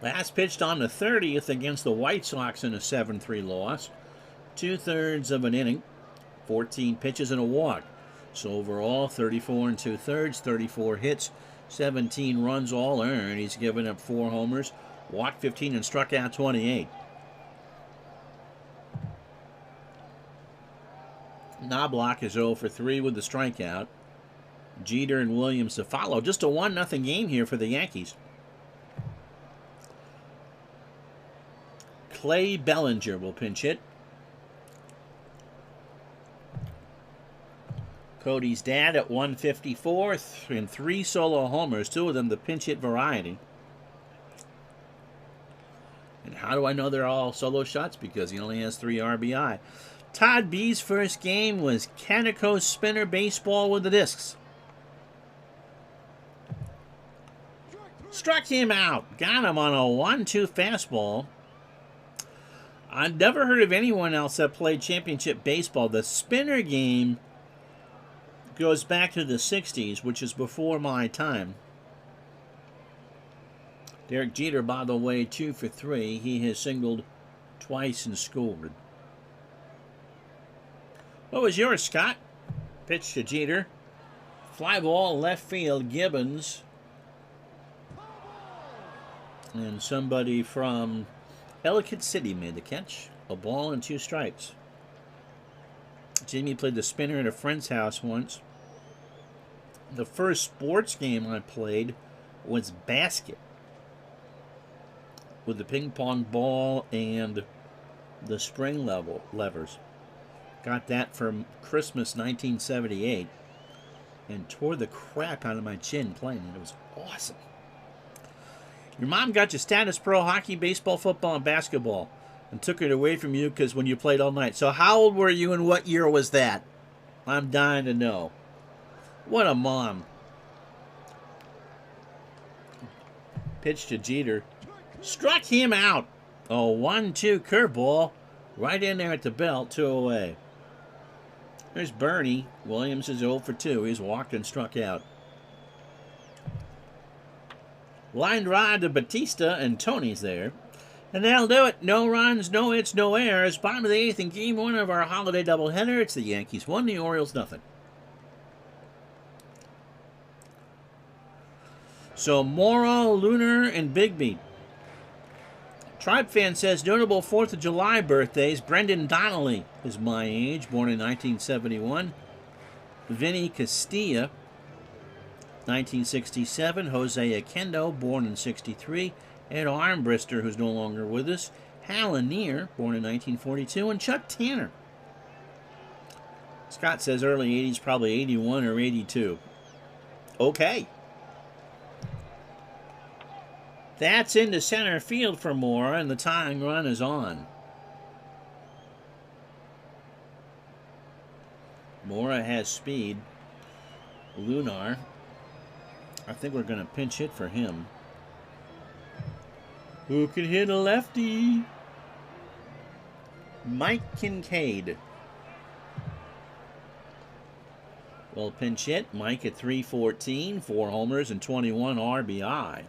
Last pitched on the 30th against the White Sox in a 7-3 loss. 2/3 of an inning, 14 pitches and a walk. So overall, 34 2/3, 34 hits, 17 runs all earned. He's given up 4 homers, walked 15, and struck out 28. Knobloch is 0 for 3 with the strikeout. Jeter and Williams to follow. Just a 1-0 game here for the Yankees. Clay Bellinger will pinch hit. Cody's dad at 154 and 3 solo homers, 2 of them the pinch hit variety. And how do I know they're all solo shots? Because he only has 3 RBI. Todd B's first game was Canico spinner baseball with the discs. Struck him out. Got him on a 1-2 fastball. I've never heard of anyone else that played championship baseball. The spinner game goes back to the 60s, which is before my time. Derek Jeter, by the way, 2 for 3. He has singled twice and scored. What was yours, Scott? Pitch to Jeter. Fly ball, left field, Gibbons. And somebody from Ellicott City made the catch. A ball and 2 strikes. Jimmy played the spinner at a friend's house once. The first sports game I played was basket, with the ping pong ball and the spring levers. Got that from Christmas 1978 and tore the crap out of my chin playing it. It was awesome. Your mom got you status pro hockey, baseball, football, and basketball and took it away from you because when you played all night. So how old were you and what year was that? I'm dying to know. What a mom. Pitch to Jeter. Struck him out. Oh, 1-2 curveball. Right in there at the belt, 2 away. There's Bernie. Williams is 0 for 2. He's walked and struck out. Line drive to Batista, and Tony's there. And that'll do it. No runs, no hits, no errors. Bottom of the 8th in Game 1 of our holiday doubleheader. It's the Yankees 1, the Orioles nothing. So Morrow, Lunar, and Bigby. Tribe fan says notable 4th of July birthdays. Brendan Donnelly is my age, born in 1971. Vinny Castilla, 1967. Jose Akendo, born in 63. Ed Armbrister, who's no longer with us. Hal Lanier, born in 1942. And Chuck Tanner. Scott says early 80s, probably 81 or 82. Okay. That's into center field for Mora, and the tying run is on. Mora has speed. Lunar. I think we're going to pinch hit for him. Who can hit a lefty? Mike Kincaid. Well, pinch hit. Mike at 314, 4 homers and 21 RBI.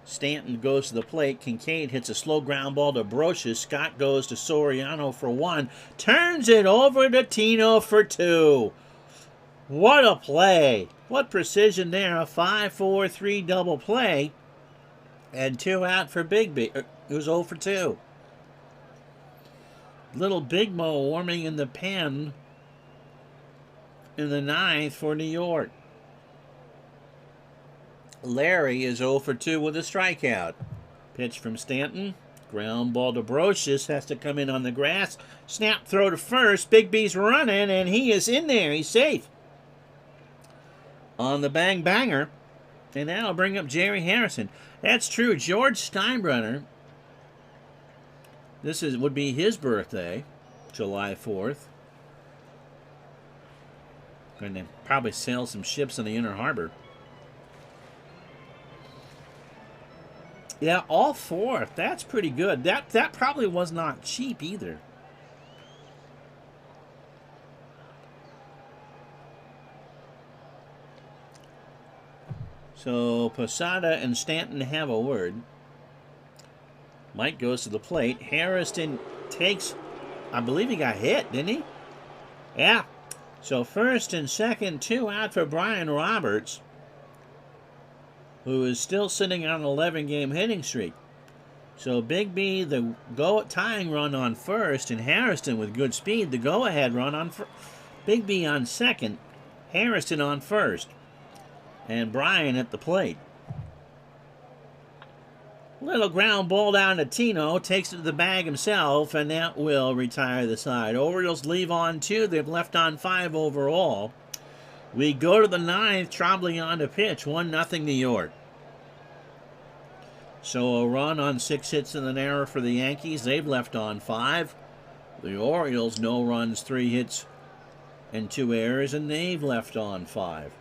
Stanton goes to the plate. Kincaid hits a slow ground ball to Brocious. Scott goes to Soriano for 1. Turns it over to Tino for 2. What a play. What precision there. A 5-4-3 double play. And 2 out for Bigby. It was 0 for 2. Little Big Mo warming in the pen in the 9th for New York. Larry is 0 for 2 with a strikeout. Pitch from Stanton. Ground ball to Brocious. Has to come in on the grass. Snap throw to first. Bigby's running, and he is in there. He's safe. On the bang banger. And that'll bring up Jerry Harrison. That's true. George Steinbrenner. This would be his birthday. July 4th. Going to probably sail some ships in the Inner Harbor. Yeah, all 4. That's pretty good. That probably was not cheap either. So Posada and Stanton have a word. Mike goes to the plate. Harrison takes, I believe he got hit, didn't he? Yeah. So first and second, 2 out for Brian Roberts, who is still sitting on an 11-game hitting streak. So Bigby, the tying run on first, and Harrison with good speed, the go-ahead run on Bigby on second, Harrison on first, and Brian at the plate. Little ground ball down to Tino, takes it to the bag himself, and that will retire the side. Orioles leave on 2. They've left on 5 overall. We go to the 9th, Trombley on to pitch, 1-0 New York. So a run on 6 hits in the narrow for the Yankees. They've left on 5. The Orioles, no runs, 3 hits, and 2 errors, and they've left on 5.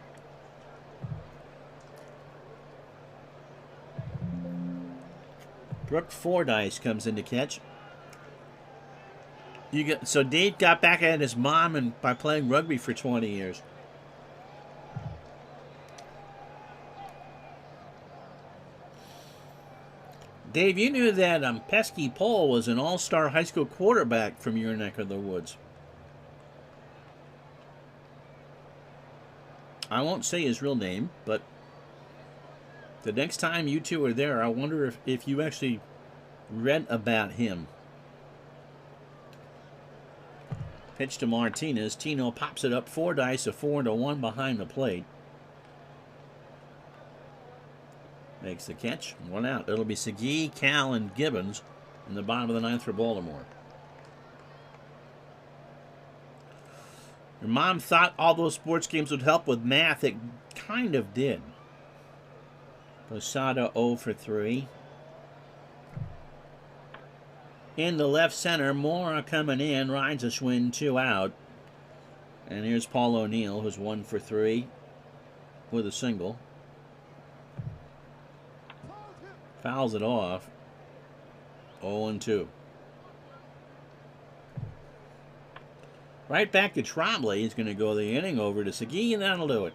Brooke Fordyce comes in to catch. So Dave got back at his mom and by playing rugby for 20 years. Dave, you knew that Pesky Paul was an all-star high school quarterback from your neck of the woods. I won't say his real name, but the next time you two are there, I wonder if you actually read about him. Pitch to Martinez. Tino pops it up. Fordyce, a 4-1 behind the plate. Makes the catch. 1 out. It'll be Segui, Cal, and Gibbons in the bottom of the ninth for Baltimore. Your mom thought all those sports games would help with math. It kind of did. Posada 0 for 3. In the left center, Mora coming in, rides a Schwinn, 2 out. And here's Paul O'Neill, who's 1 for 3 with a single. Fouls it off. 0-2. Right back to Trombley. He's going to go the inning over to Segui, and that'll do it.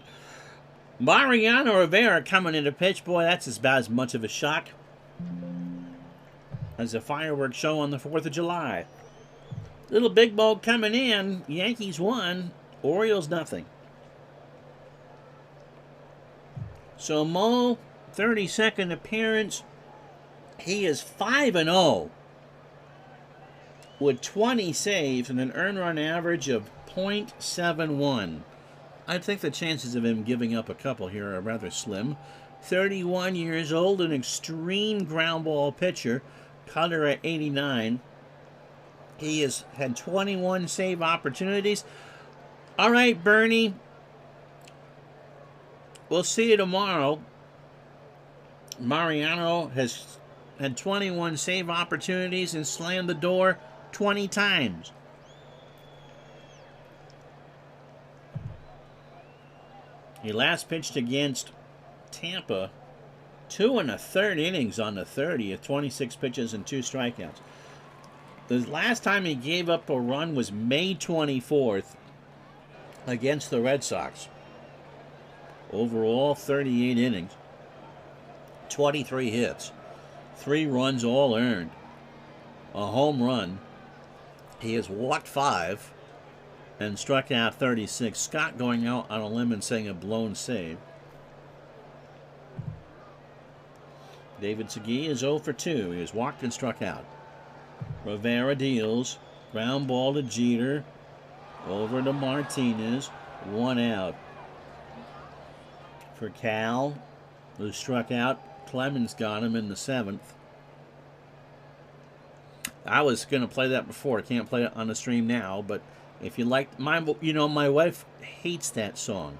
Mariano Rivera coming into pitch. Boy, that's about as much of a shock as a fireworks show on the 4th of July. Little big ball coming in. Yankees 1, Orioles nothing. So Mo, 32nd appearance. He is 5-0 with 20 saves and an earned run average of .71. I think the chances of him giving up a couple here are rather slim. 31 years old, an extreme ground ball pitcher. Cutter at 89. He has had 21 save opportunities. All right, Bernie. We'll see you tomorrow. Mariano has had 21 save opportunities and slammed the door 20 times. He last pitched against Tampa 2 1/3 innings on the 30th, 26 pitches and 2 strikeouts. The last time he gave up a run was May 24th against the Red Sox. Overall, 38 innings, 23 hits, 3 runs all earned, a home run. He has walked 5 and struck out 36. Scott going out on a limb and saying a blown save. David Segui is 0 for 2. He has walked and struck out. Rivera deals. Ground ball to Jeter. Over to Martinez. 1 out. For Cal, who struck out. Clemens got him in the 7th. I was going to play that before. I can't play it on the stream now, but if you like, my wife hates that song.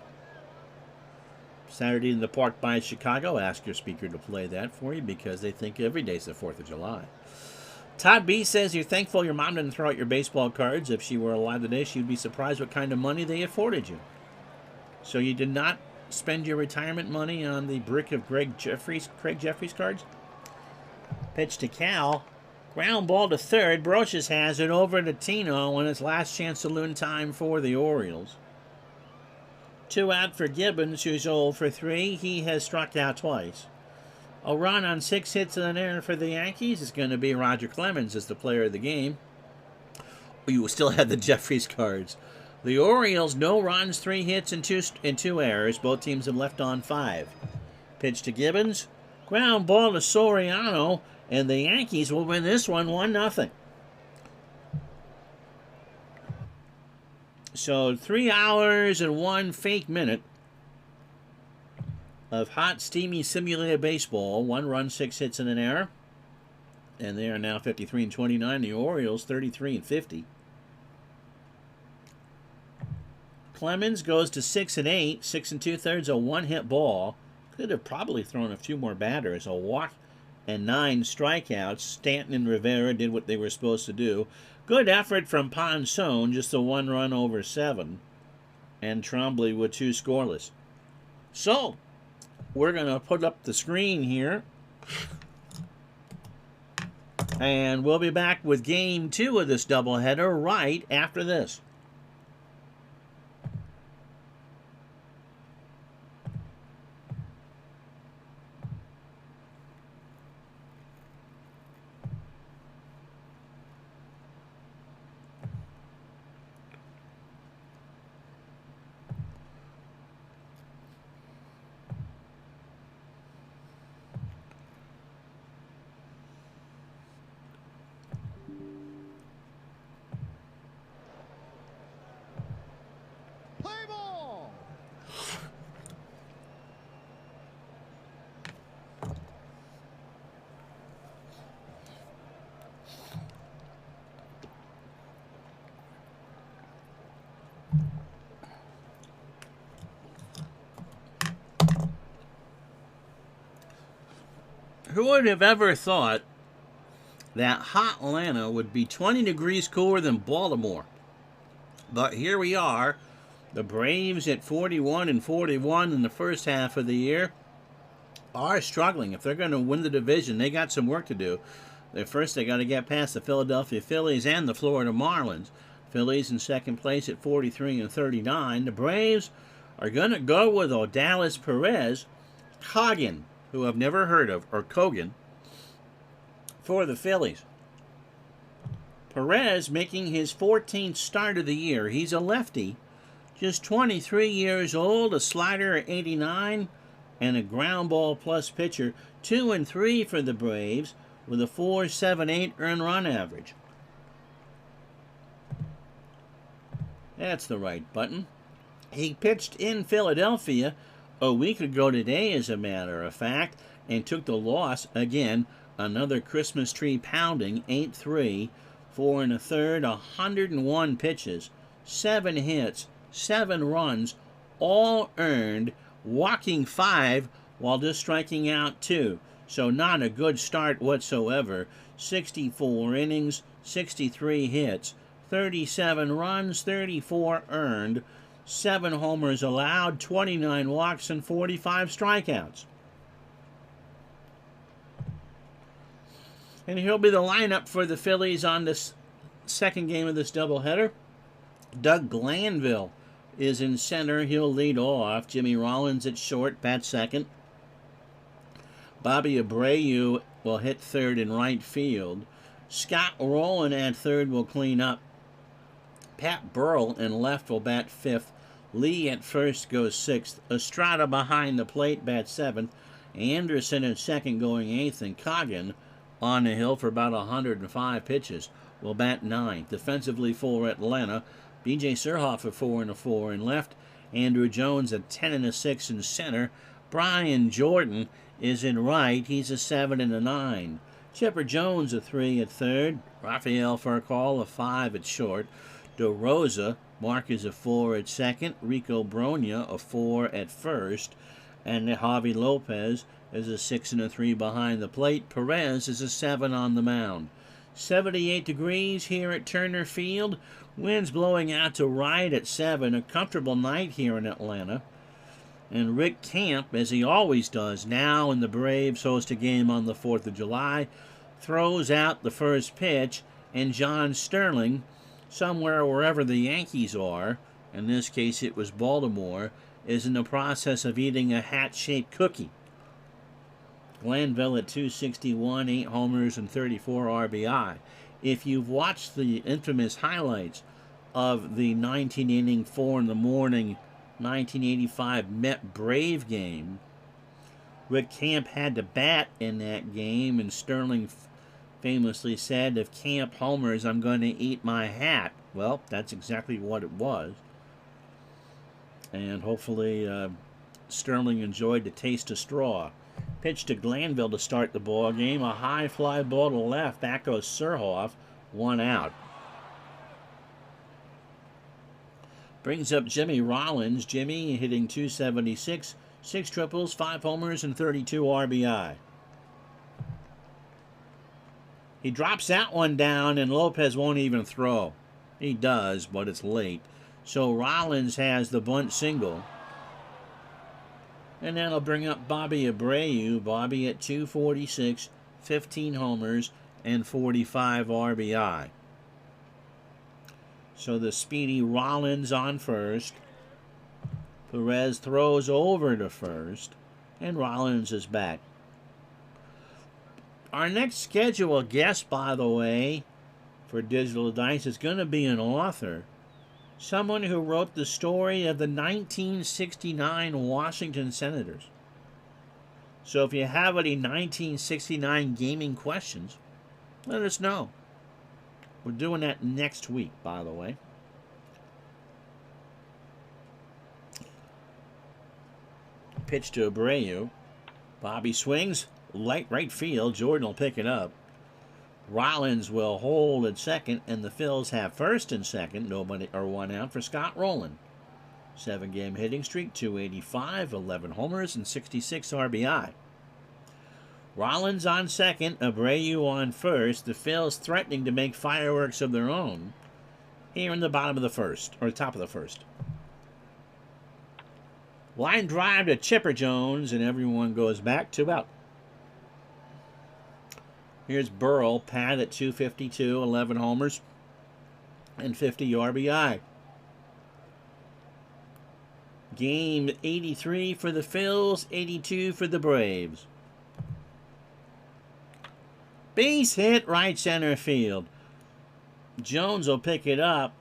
Saturday in the Park by Chicago. Ask your speaker to play that for you because they think every day's the 4th of July. Todd B says you're thankful your mom didn't throw out your baseball cards. If she were alive today, she'd be surprised what kind of money they afforded you. So you did not spend your retirement money on the brick of Craig Jeffries cards? Pitch to Cal. Ground ball to third. Brochus has it over to Tino on his last chance saloon time for the Orioles. 2 out for Gibbons, who's 0 for 3. He has struck out twice. A run on 6 hits and an error for the Yankees is going to be Roger Clemens as the player of the game. You still have the Jeffries cards. The Orioles, no runs, 3 hits, and two errors. Both teams have left on 5. Pitch to Gibbons. Ground ball to Soriano. And the Yankees will win this one 1-0. So 3 hours and 1 fake minute of hot, steamy, simulated baseball. 1 run, 6 hits, and an error. And they are now 53-29. The Orioles 33-50. Clemens goes to 6-8. 6 2/3, a 1-hit ball. Could have probably thrown a few more batters. A walk and 9 strikeouts. Stanton and Rivera did what they were supposed to do. Good effort from Ponson, just a 1 run over 7. And Trombley with 2 scoreless. So, we're going to put up the screen here. And we'll be back with Game 2 of this doubleheader right after this. Who would have ever thought that hot Atlanta would be 20 degrees cooler than Baltimore? But here we are. The Braves at 41 and 41 in the first half of the year are struggling. If they're going to win the division, they got some work to do. First, they got to get past the Philadelphia Phillies and the Florida Marlins. Phillies in second place at 43 and 39. The Braves are going to go with Odalis Perez, Coggin, who I've never heard of, or Kogan, for the Phillies. Perez making his 14th start of the year. He's a lefty, just 23 years old, a slider at 89, and a ground ball plus pitcher. 2 and 3 for the Braves with a 4.78 earned run average. That's the right button. He pitched in Philadelphia a week ago today, as a matter of fact, and took the loss again. Another Christmas tree pounding, 8-3, 4 1/3, 101 pitches, 7 hits, 7 runs, all earned, walking 5 while just striking out 2. So not a good start whatsoever. 64 innings, 63 hits, 37 runs, 34 earned, 7 homers allowed, 29 walks, and 45 strikeouts. And here'll be the lineup for the Phillies on this second game of this doubleheader. Doug Glanville is in center. He'll lead off. Jimmy Rollins at short, bat second. Bobby Abreu will hit third in right field. Scott Rowland at third will clean up. Pat Burrell in left will bat fifth. Lee at first goes sixth. Estrada behind the plate bats seventh. Anderson at second going eighth. And Coggin on the hill for about 105 pitches will bat ninth. Defensively for Atlanta, B.J. Surhoff at 4 and 4 in left. Andrew Jones at 10 and 6 in center. Brian Jordan is in right. He's a 7 and 9. Chipper Jones a 3 at third. Rafael Furcal a 5 at short. DeRosa, Mark is a 4 at second. Rico Bronya a 4 at first. And Javi Lopez is a 6 and 3 behind the plate. Perez is a 7 on the mound. 78 degrees here at Turner Field. Winds blowing out to right at 7. A comfortable night here in Atlanta. And Rick Camp, as he always does now when the Braves host a game on the 4th of July, throws out the first pitch, and John Sterling, somewhere wherever the Yankees are, in this case it was Baltimore, is in the process of eating a hat-shaped cookie. Glanville at 261, 8 homers and 34 RBI. If you've watched the infamous highlights of the 19-inning 4 in the morning 1985 Met Brave game, Rick Camp had to bat in that game, and Sterling famously said, "If Camp homers, I'm going to eat my hat." Well, that's exactly what it was. And hopefully Sterling enjoyed the taste of straw. Pitch to Glanville to start the ball game. A high fly ball to left. Back goes Surhoff. 1 out. Brings up Jimmy Rollins. Jimmy hitting 276, 6 triples, 5 homers, and 32 RBI. He drops that one down, and Lopez won't even throw. He does, but it's late. So Rollins has the bunt single. And that'll bring up Bobby Abreu. Bobby at 246, 15 homers, and 45 RBI. So the speedy Rollins on first. Perez throws over to first, and Rollins is back. Our next scheduled guest, by the way, for Digital Dice is going to be an author. Someone who wrote the story of the 1969 Washington Senators. So if you have any 1969 gaming questions, let us know. We're doing that next week, by the way. Pitch to Abreu. Bobby swings. Light right field. Jordan will pick it up. Rollins will hold at second, and the Phils have first and second. Nobody or 1 out for Scott Rowland. 7-game hitting streak, 285, 11 homers, and 66 RBI. Rollins on second, Abreu on first. The Phils threatening to make fireworks of their own here in the bottom of the first, or the top of the first. Line drive to Chipper Jones, and everyone goes back 2 out. Here's Burrell, pad at 252, 11 homers, and 50 RBI. Game 83 for the Phils, 82 for the Braves. Base hit, right center field. Jones will pick it up.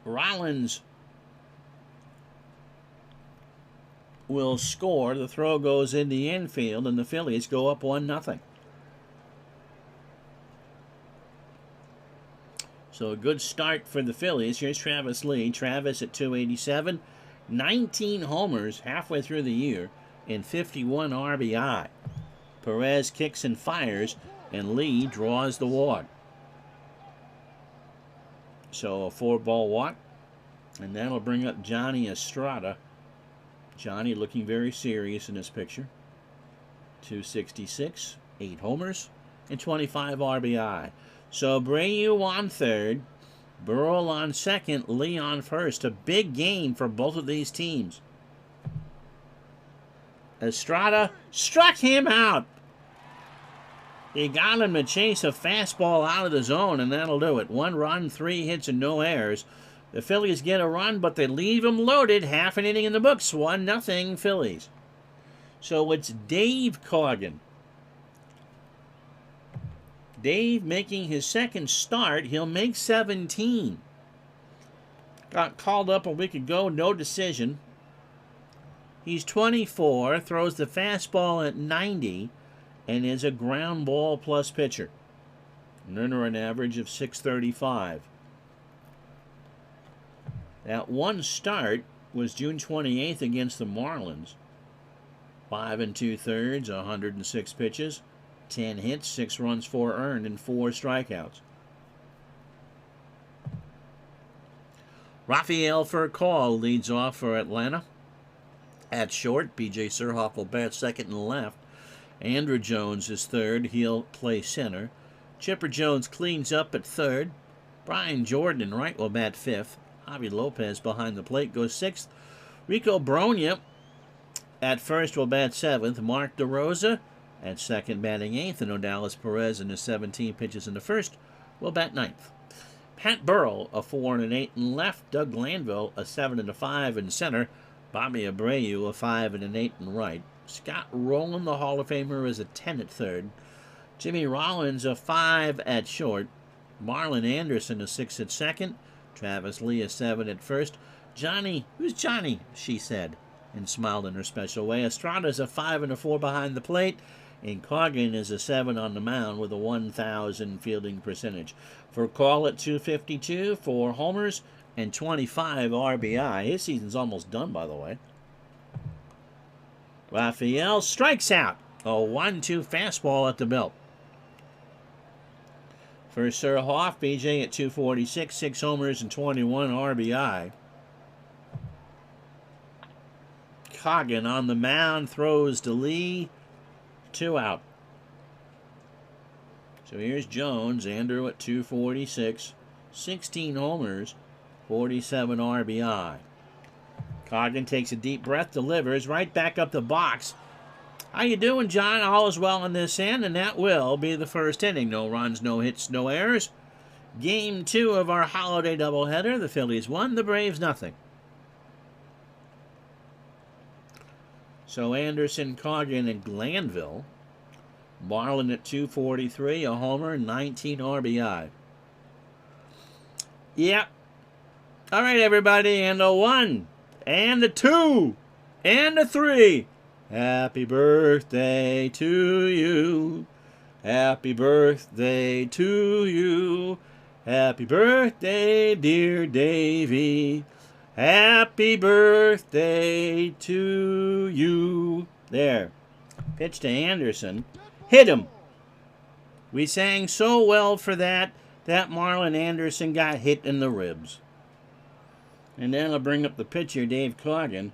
Rollins will score. The throw goes in the infield, and the Phillies go up 1-0. So a good start for the Phillies. Here's Travis Lee. Travis at 287. 19 homers halfway through the year and 51 RBI. Perez kicks and fires, and Lee draws the walk. So a 4-ball walk, and that'll bring up Johnny Estrada. Johnny looking very serious in this picture. 266, 8 homers, and 25 RBI. So Abreu on third, Burrell on second, Lee on first. A big game for both of these teams. Estrada struck him out. He got him to chase a fastball out of the zone, and that'll do it. 1 run, 3 hits, and no errors. The Phillies get a run, but they leave him loaded. Half an inning in the books. 1-0 Phillies. So it's Dave Corgan. Dave making his second start. He'll make 17. Got called up a week ago. No decision. He's 24. Throws the fastball at 90. And is a ground ball plus pitcher. An earner an average of 635. That one start was June 28th against the Marlins. 5 2/3, 106 pitches, 10 hits, 6 runs, 4 earned, and 4 strikeouts. Rafael Furcal leads off for Atlanta. At short, B.J. Surhoff will bat second and left. Andrew Jones is third. He'll play center. Chipper Jones cleans up at third. Brian Jordan in right will bat fifth. Javi Lopez behind the plate goes sixth. Rico Bronya at first will bat seventh. Mark DeRosa at second batting eighth. And Odalis Perez in his 17 pitches in the first will bat ninth. Pat Burrell a 4 and an 8 in left. Doug Glanville a 7 and a 5 in center. Bobby Abreu a 5 and an 8 in right. Scott Rowland, the Hall of Famer, is a 10 at third. Jimmy Rollins a 5 at short. Marlon Anderson a 6 at second. Travis Lee a 7 at first. Johnny, who's Johnny? She said, and smiled in her special way. Estrada's a 5 and a 4 behind the plate. And Corgan is a 7 on the mound with a 1,000 fielding percentage. For call at 252, 4 homers, and 25 RBI. His season's almost done, by the way. Rafael strikes out. A 1-2 fastball at the belt. For Surhoff, BJ at 246, 6 homers and 21 RBI. Corgan on the mound, throws to Lee. 2 out. So here's Jones. Andrew at 246, 16 homers, 47 RBI. Corgan takes a deep breath, delivers right back up the box. How you doing, John? All is well on this end, and that will be the first inning. No runs, no hits, no errors. Game 2 of our holiday doubleheader. The Phillies 1, the Braves nothing. So Anderson, Corgan, and Glanville. Marlin at 243, a homer, 19 RBI. Yep. All right, everybody, and a 1. And a 2, and a 3. Happy birthday to you. Happy birthday to you. Happy birthday, dear Davy. Happy birthday to you. There. Pitch to Anderson. Hit him. We sang so well for that Marlon Anderson got hit in the ribs. And then I'll bring up the pitcher, Dave Corgan.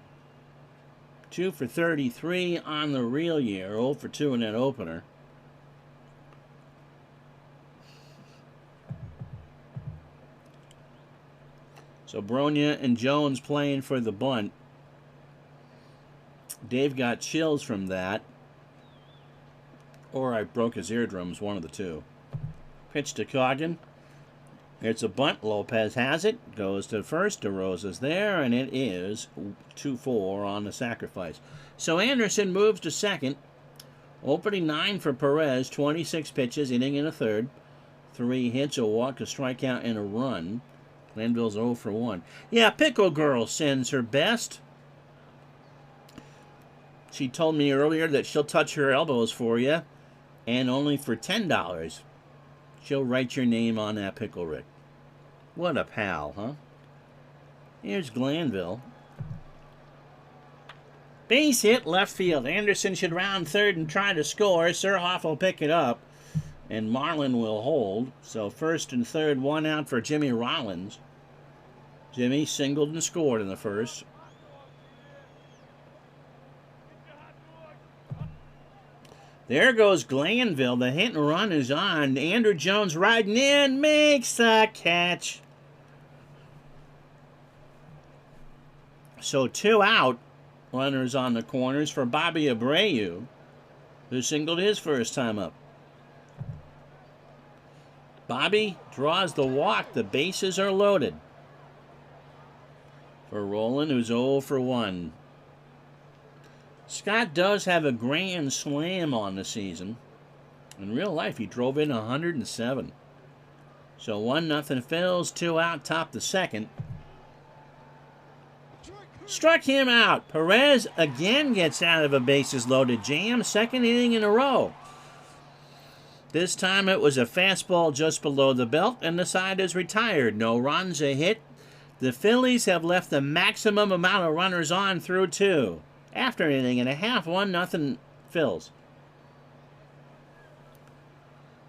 2 for 33 on the real year. 0 for 2 in that opener. So Bronya and Jones playing for the bunt. Dave got chills from that. Or I broke his eardrums, one of the two. Pitch to Coggin. It's a bunt. Lopez has it. Goes to first. DeRosa's there, and it is 2-4 on the sacrifice. So Anderson moves to second. Opening 9 for Perez. 26 pitches, inning and a third. 3 hits, a walk, a strikeout, and a run. Glanville's 0 for 1. Yeah, Pickle Girl sends her best. She told me earlier that she'll touch her elbows for you, and only for $10. She'll write your name on that pickle, Rick. What a pal, huh? Here's Glanville. Base hit left field. Anderson should round third and try to score. Surhoff will pick it up, and Marlin will hold. So first and third, 1 out for Jimmy Rollins. Jimmy singled and scored in the first. There goes Glanville. The hit and run is on. Andrew Jones riding in, makes the catch. So 2 out. Runners on the corners for Bobby Abreu, who singled his first time up. Bobby draws the walk. The bases are loaded. For Roland, who's 0 for 1. Scott does have a grand slam on the season. In real life, he drove in 107. So 1-0 Phils, 2 out, top the second. Struck him out. Perez again gets out of a bases-loaded jam. Second inning in a row. This time it was a fastball just below the belt, and the side is retired. No runs, a hit. The Phillies have left the maximum amount of runners on through 2. After an inning and a half, 1-0 Phils.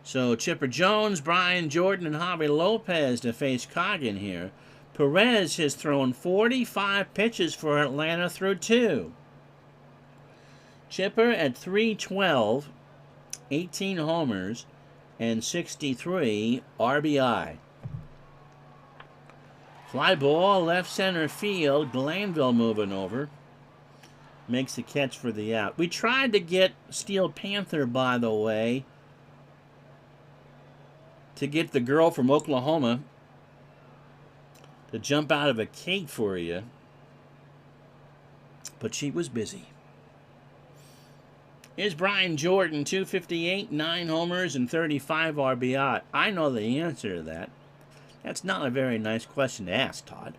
So Chipper Jones, Brian Jordan, and Javi Lopez to face Coggin here. Perez has thrown 45 pitches for Atlanta through 2. Chipper at .312, 18 homers, and 63 RBI. Fly ball, left center field. Glanville moving over. Makes the catch for the out. We tried to get Steel Panther, by the way, to get the girl from Oklahoma to jump out of a cake for you, but she was busy. Here's Brian Jordan, 258, 9 homers, and 35 RBI. I know the answer to that. That's not a very nice question to ask, Todd.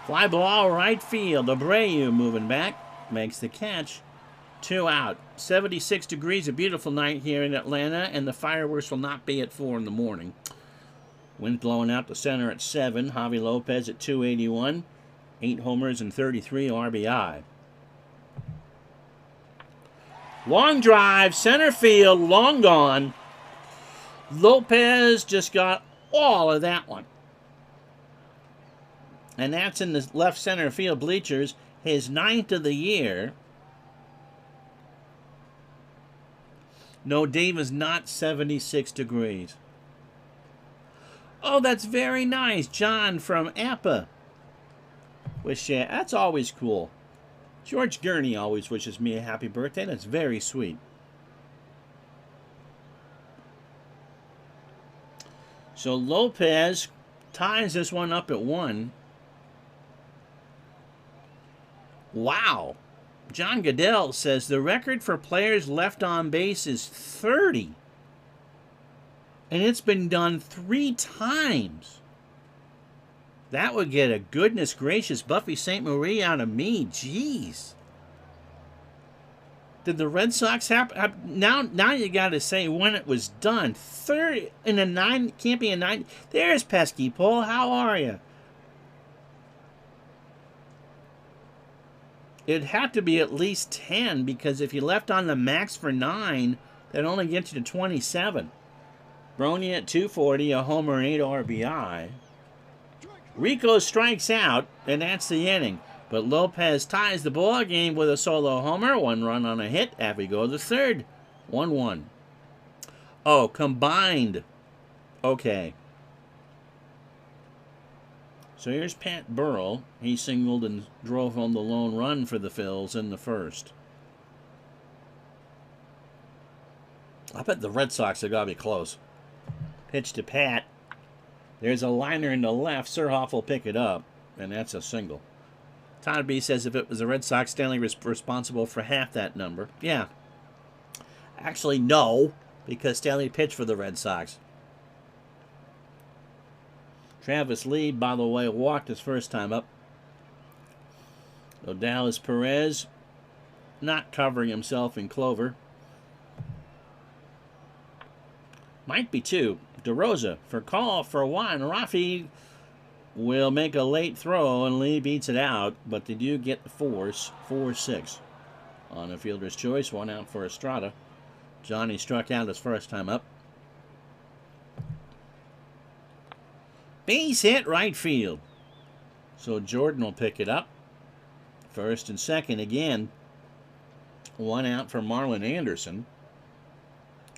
Fly ball, right field. Abreu moving back, makes the catch. 2 out. 76 degrees, a beautiful night here in Atlanta, and the fireworks will not be at 4 in the morning. Wind blowing out to center at 7. Javi Lopez at 281. 8 homers and 33 RBI. Long drive, center field, long gone. Lopez just got all of that one. And that's in the left center field bleachers. His 9th of the year. No, Dave is not 76 degrees. Oh, that's very nice. John from Appa. That's always cool. George Gurney always wishes me a happy birthday. That's very sweet. So Lopez ties this one up at 1. Wow. John Goodell says the record for players left on base is 30. And it's been done 3 times. That would get a goodness gracious Buffy St. Marie out of me. Jeez. Did the Red Sox have now you got to say when it was done. 30 in a 9, can't be a 9. There's Pesky Paul. How are you? It'd have to be at least 10, because if you left on the max for 9, that only gets you to 27. Bronya at 240, a homer and 8 RBI. Rico strikes out, and that's the inning. But Lopez ties the ball game with a solo homer. 1 run on a hit. After we go to the third. 1-1. Oh, combined. Okay. So here's Pat Burrell. He singled and drove home the lone run for the Phils in the first. I bet the Red Sox have got to be close. Pitch to Pat. There's a liner in the left. Surhoff will pick it up, and that's a single. Todd B says if it was the Red Sox, Stanley was responsible for half that number. Yeah. Actually, no, because Stanley pitched for the Red Sox. Travis Lee, by the way, walked his first time up. Dallas Perez not covering himself in clover. Might be 2. DeRosa for call for 1. Rafi will make a late throw, and Lee beats it out, but they do get the force, 4-6. On a fielder's choice, 1 out for Estrada. Johnny struck out his first time up. Base hit right field. So Jordan will pick it up. First and second again. 1 out for Marlon Anderson.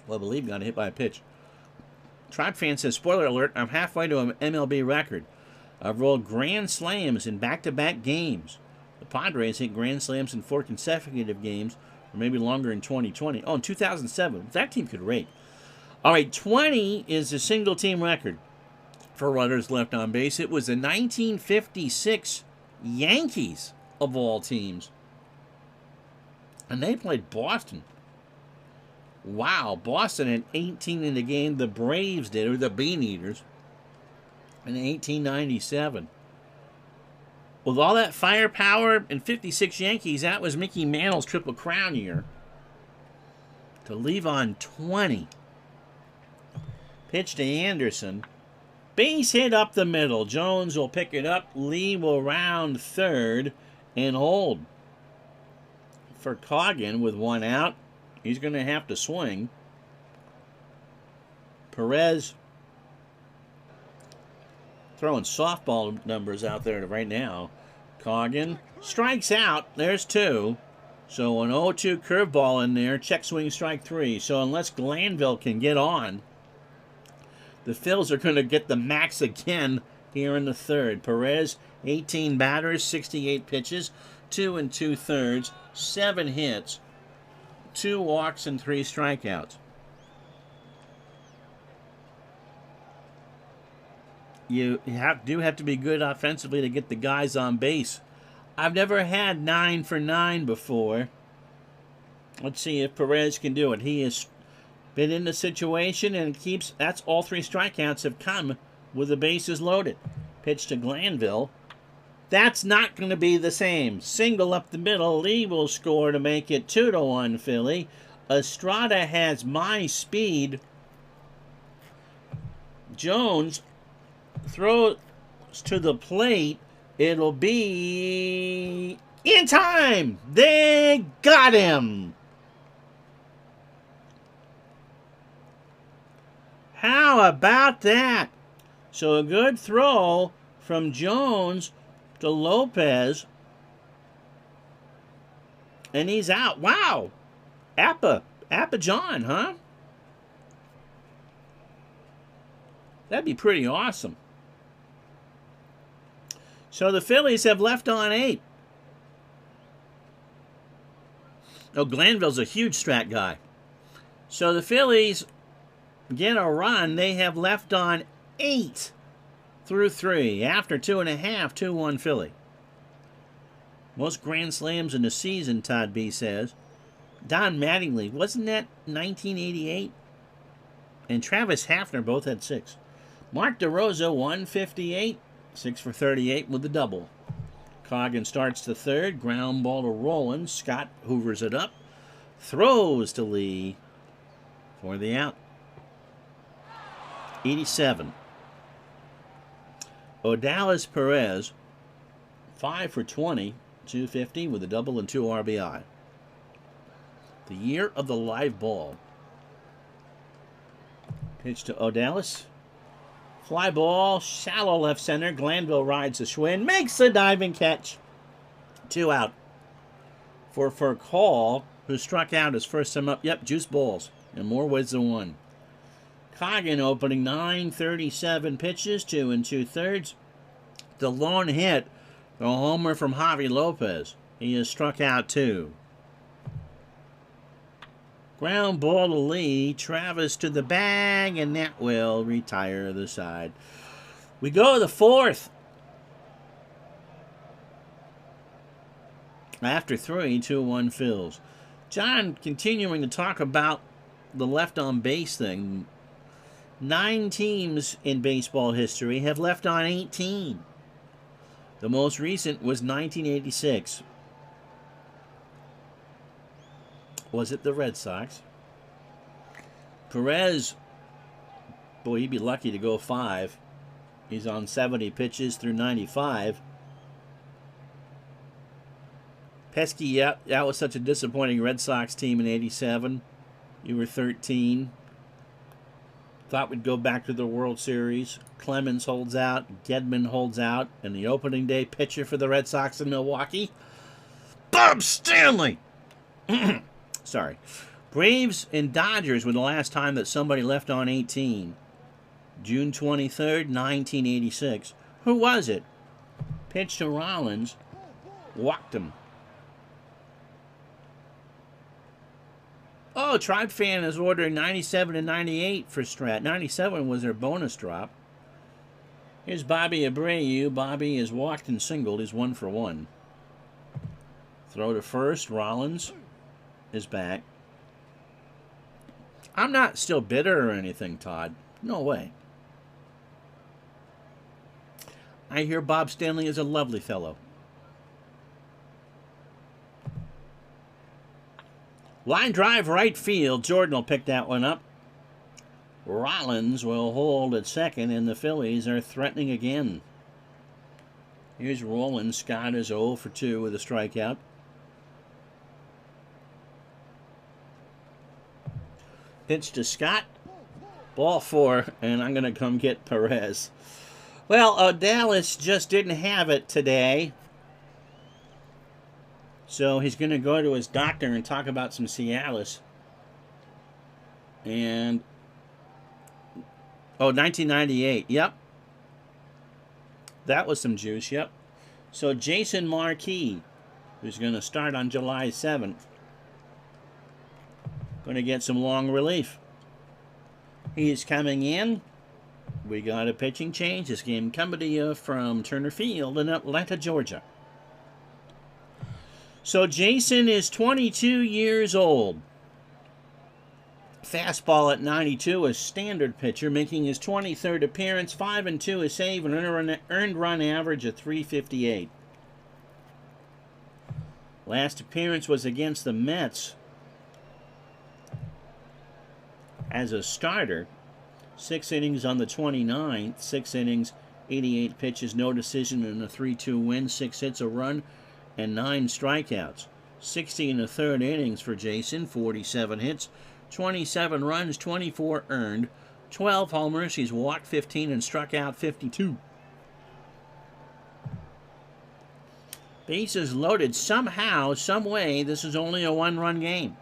Well, I believe got hit by a pitch. Tribe fan says, spoiler alert, I'm halfway to an MLB record. I've rolled grand slams in back-to-back games. The Padres hit grand slams in 4 consecutive games, or maybe longer in 2020. Oh, in 2007. That team could rate. All right, 20 is a single-team record for runners left on base. It was the 1956 Yankees, of all teams. And they played Boston. Wow, Boston had 18 in the game. The Braves did, or the Bean Eaters, in 1897. With all that firepower and 56 Yankees, that was Mickey Mantle's Triple Crown year. To leave on 20. Pitch to Anderson. Base hit up the middle. Jones will pick it up. Lee will round third and hold. For Coggin with 1 out. He's going to have to swing. Perez throwing softball numbers out there right now. Coggin strikes out. There's 2. So an 0-2 curveball in there. Check swing, strike 3. So unless Glanville can get on, the Phils are going to get the max again here in the third. Perez, 18 batters, 68 pitches, 2 2/3, 7 hits, 2 walks, and 3 strikeouts. You do have to be good offensively to get the guys on base. I've never had 9 for 9 before. Let's see if Perez can do it. He has been in the situation and keeps. That's all 3 strikeouts have come with the bases loaded. Pitch to Glanville. That's not going to be the same. Single up the middle. Lee will score to make it 2-1 Philly. Estrada has my speed. Jones throws to the plate. It'll be in time. They got him. How about that? So a good throw from Jones to Lopez. And he's out. Wow. Appa John, huh? That'd be pretty awesome. So the Phillies have left on 8. Oh, Glanville's a huge strat guy. So the Phillies get a run. They have left on 8 through 3. After 2.5, 2-1 Philly. Most grand slams in the season, Todd B says. Don Mattingly, wasn't that 1988? And Travis Hafner both had 6. Mark DeRosa, 158, 6 for 38 with a double. Coggin starts the third, ground ball to Rollins. Scott hoovers it up, throws to Lee for the out. 87. Odalis Perez, 5 for 20, 250 with a double and 2 RBI. The year of the live ball. Pitch to Odalis. Fly ball, shallow left center. Glanville rides the Schwinn, makes a diving catch. 2 out for Call, who struck out his first time up. Yep, juice balls in more ways than one. Coggin opening 9:37 pitches, 2 2/3. The lone hit, the homer from Javi Lopez. He has struck out 2. Ground ball to Lee. Travis to the bag, and that will retire the side. We go to the 4th. After 3, 2-1 fills. John continuing to talk about the left on base thing. 9 teams in baseball history have left on 18. The most recent was 1986. Was it the Red Sox? Perez, boy, he'd be lucky to go 5. He's on 70 pitches through 95. Pesky, yep, that was such a disappointing Red Sox team in 87. You were 13. Thought we'd go back to the World Series. Clemens holds out. Gedman holds out. And the opening day pitcher for the Red Sox in Milwaukee, Bob Stanley. Sorry. Braves and Dodgers were the last time that somebody left on 18. June 23rd, 1986. Who was it? Pitched to Rollins. Walked him. Oh, Tribe Fan is ordering 97 and 98 for Strat. 97 was their bonus drop. Here's Bobby Abreu. Bobby is walked and singled. He's 1 for 1. Throw to first. Rollins is back. I'm not still bitter or anything, Todd. No way. I hear Bob Stanley is a lovely fellow. Line drive right field. Jordan will pick that one up. Rollins will hold at second, and the Phillies are threatening again. Here's Rollins. Scott is 0 for 2 with a strikeout. Pitch to Scott. Ball 4, and I'm going to come get Perez. Well, Dallas just didn't have it today. So he's going to go to his doctor and talk about some Cialis. And, 1998, yep. That was some juice, yep. So Jason Marquis, who's going to start on July 7th, going to get some long relief. He's coming in. We got a pitching change. This game coming to you from Turner Field in Atlanta, Georgia. So Jason is 22 years old. Fastball at 92, a standard pitcher, making his 23rd appearance. 5 and 2 is save, and earned run average of 358. Last appearance was against the Mets as a starter. 6 innings on the 29th. 6 innings, 88 pitches, no decision, and a 3-2 win. 6 hits, a run, and 9 strikeouts. 60 1/3 innings for Jason. 47 hits, 27 runs, 24 earned, 12 homers. He's walked 15 and struck out 52. Bases loaded somehow, some way. This is only a 1-run game.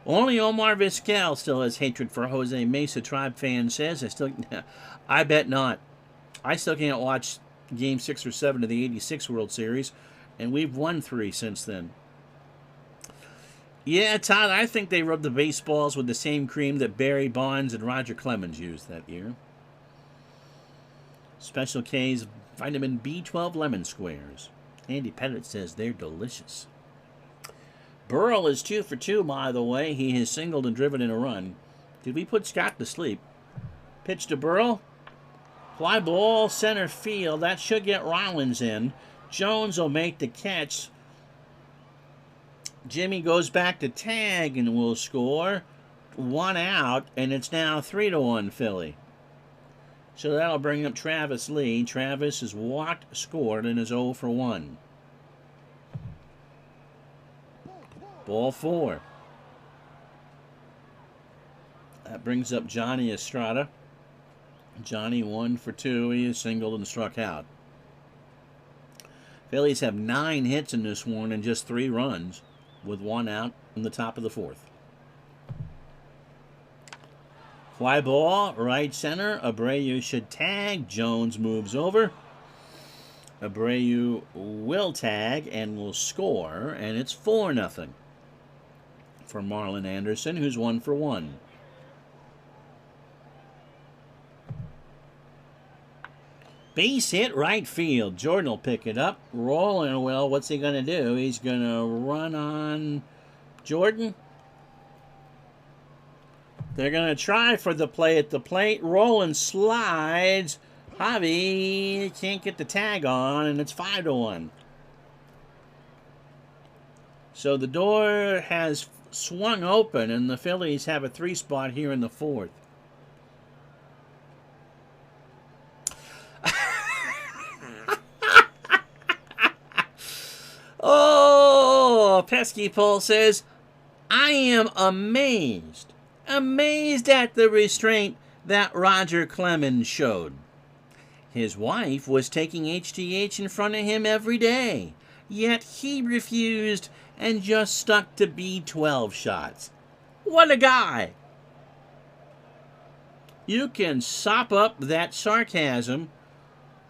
Only Omar Vizquel still has hatred for Jose Mesa, Tribe Fan says. I bet not. I still can't watch Game 6 or 7 of the 86 World Series, and we've won 3 since then. Yeah, Todd, I think they rubbed the baseballs with the same cream that Barry Bonds and Roger Clemens used that year. Special K's vitamin B12 lemon squares. Andy Pettit says they're delicious. Burrell is 2 for 2, by the way. He has singled and driven in a run. Did we put Scott to sleep? Pitch to Burrell. Fly ball, center field. That should get Rollins in. Jones will make the catch. Jimmy goes back to tag and will score. 1 out, and it's now 3-1 Philly. So that'll bring up Travis Lee. Travis has walked, scored, and is 0 for 1. Ball 4. That brings up Johnny Estrada. Johnny 1 for 2. He is singled and struck out. Phillies have 9 hits in this one and just 3 runs, with 1 out in the top of the 4th. Fly ball, right center. Abreu should tag. Jones moves over. Abreu will tag and will score, and it's 4-0 for Marlon Anderson, who's 1 for 1. Base hit right field. Jordan will pick it up. Rolling, well, what's he going to do? He's going to run on Jordan. They're going to try for the play at the plate. Roland slides. Javi can't get the tag on, and it's 5-1. So the door has swung open, and the Phillies have a 3 spot here in the 4th. Oh, Pesky Paul says, I am amazed at the restraint that Roger Clemens showed. His wife was taking HGH in front of him every day, yet he refused and just stuck to B12 shots. What a guy! You can sop up that sarcasm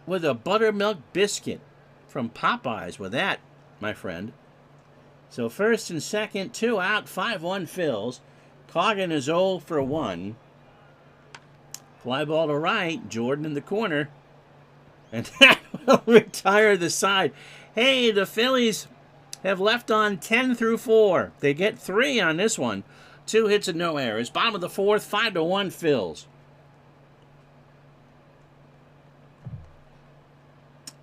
with a buttermilk biscuit from Popeyes with that, my friend. So first and second, 2 out, 5-1 Phils. Coggin is 0 for 1. Fly ball to right, Jordan in the corner. And that will retire the side. Hey, the Phillies have left on 10 through 4. They get 3 on this one. 2 hits and no errors. Bottom of the 4th, 5-1 Phils.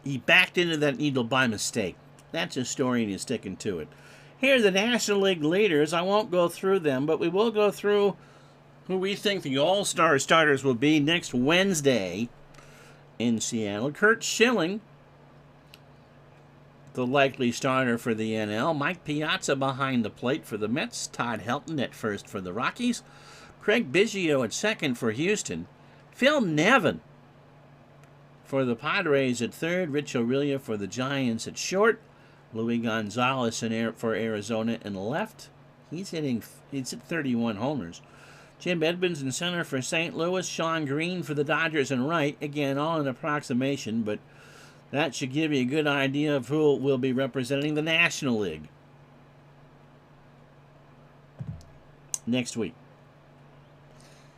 He backed into that needle by mistake. That's his story, and he's sticking to it. Here are the National League leaders. I won't go through them, but we will go through who we think the All-Star starters will be next Wednesday in Seattle. Curt Schilling, the likely starter for the NL. Mike Piazza behind the plate for the Mets. Todd Helton at first for the Rockies. Craig Biggio at second for Houston. Phil Nevin for the Padres at third. Rich Aurilia for the Giants at short. Luis Gonzalez for Arizona in left. He's hit 31 homers. Jim Edmonds in center for St. Louis. Sean Green for the Dodgers in right. Again, all an approximation, but that should give you a good idea of who will be representing the National League next week.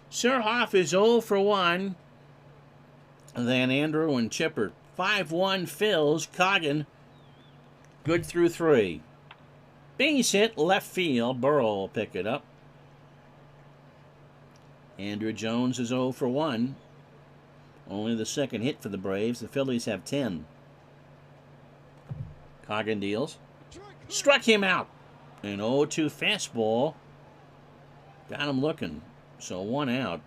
Surhoff is 0 for 1. Then Andrew and Chipper. 5-1 Phils. Coggin good through 3. Base hit left field. Burrow will pick it up. Andrew Jones is 0 for 1. Only the second hit for the Braves. The Phillies have 10. Coggin deals. Struck him out. An 0-2 fastball. Got him looking. So 1 out.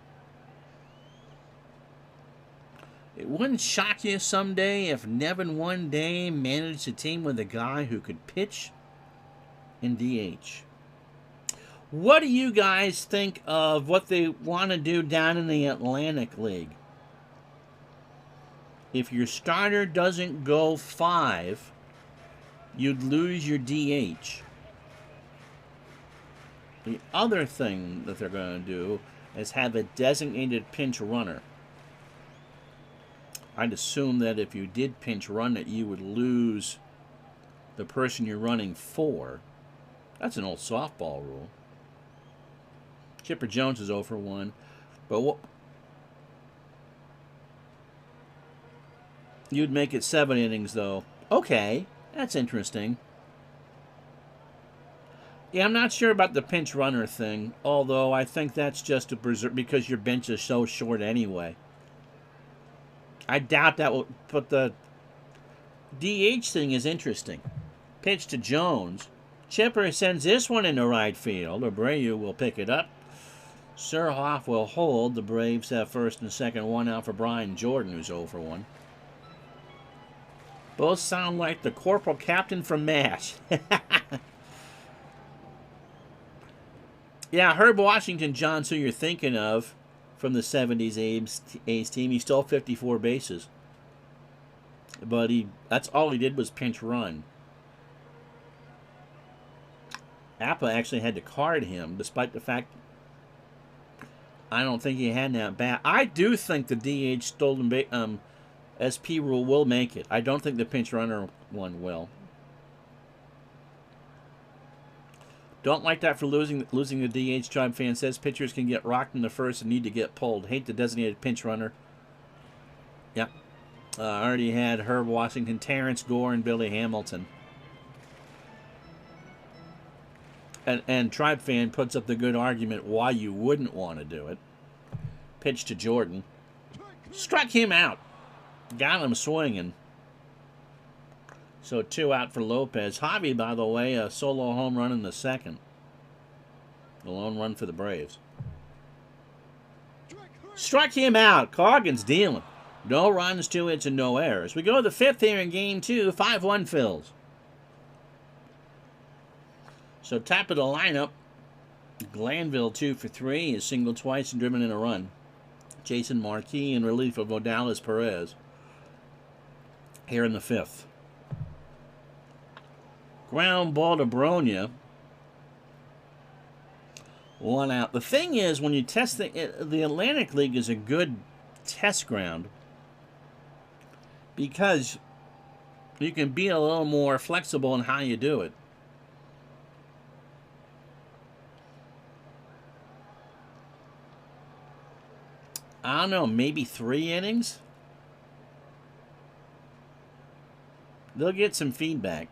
It wouldn't shock you someday if Nevin one day managed a team with a guy who could pitch and DH. What do you guys think of what they want to do down in the Atlantic League? If your starter doesn't go 5, you'd lose your DH. The other thing that they're going to do is have a designated pinch runner. I'd assume that if you did pinch run it, you would lose the person you're running for. That's an old softball rule. Chipper Jones is 0 for 1. But what? You'd make it 7 innings, though. Okay, that's interesting. Yeah, I'm not sure about the pinch runner thing, although I think that's just to preserve because your bench is so short anyway. I doubt that will, but the DH thing is interesting. Pitch to Jones. Chipper sends this one into right field. Abreu will pick it up. Surhoff will hold. The Braves have first and second, 1 out for Brian Jordan, who's 0 for 1. Both sound like the Corporal Captain from MASH. Yeah, Herb Washington, John's who you're thinking of from the 70s A's team. He stole 54 bases. But that's all he did was pinch run. Appa actually had to card him, despite the fact I don't think he had that bat. I do think the DH stolen SP rule will make it. I don't think the pinch runner one will. Don't like that for losing the DH. Tribe fan says pitchers can get rocked in the first and need to get pulled. Hate the designated pinch runner. Yep. Already had Herb Washington, Terrence Gore, and Billy Hamilton. And Tribe fan puts up the good argument why you wouldn't want to do it. Pitch to Jordan. Struck him out. Got him swinging. So 2 out for Lopez. Javi, by the way, a solo home run in the second. The lone run for the Braves. Struck him out. Coggins dealing. No runs, 2 hits, and no errors. We go to the 5th here in game 2. 5-1 Phils. So top of the lineup, Glanville 2 for 3. Is singled twice and driven in a run. Jason Marquis in relief of Odalis Perez. Here in the 5th. Ground ball to Bronya. 1 out. The thing is, when you test the Atlantic League is a good test ground because you can be a little more flexible in how you do it. I don't know, maybe 3 innings? They'll get some feedback.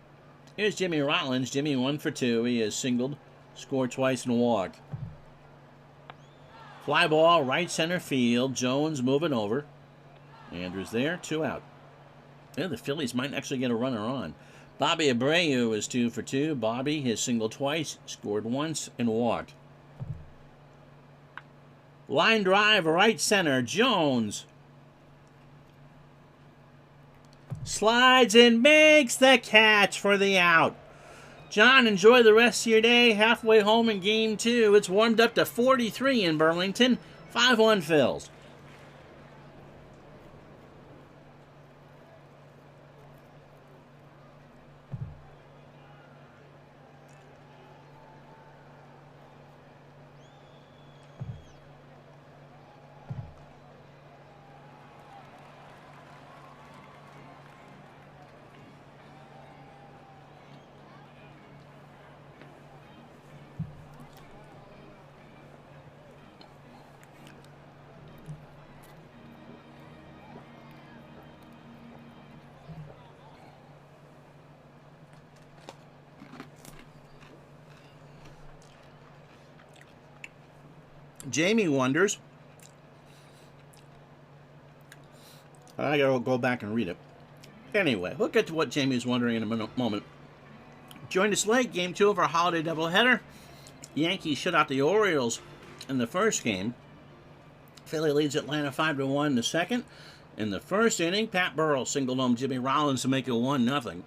Here's Jimmy Rollins. Jimmy 1 for 2. He is singled, scored twice, and walked. Fly ball, right center field. Jones moving over. Andrews there, 2 out. Yeah, the Phillies might actually get a runner on. Bobby Abreu is 2 for 2. Bobby has singled twice, scored once, and walked. Line drive, right center, Jones. Slides and makes the catch for the out. John, enjoy the rest of your day. Halfway home in game 2. It's warmed up to 43 in Burlington. 5-1 Phils. Jamie wonders. I gotta go back and read it. Anyway, we'll get to what Jamie's wondering in a moment. Joined us late, game 2 of our holiday doubleheader. Yankees shut out the Orioles in the first game. Philly leads Atlanta 5-1 in the second. In the first inning, Pat Burrell singled home Jimmy Rollins to make it 1-0.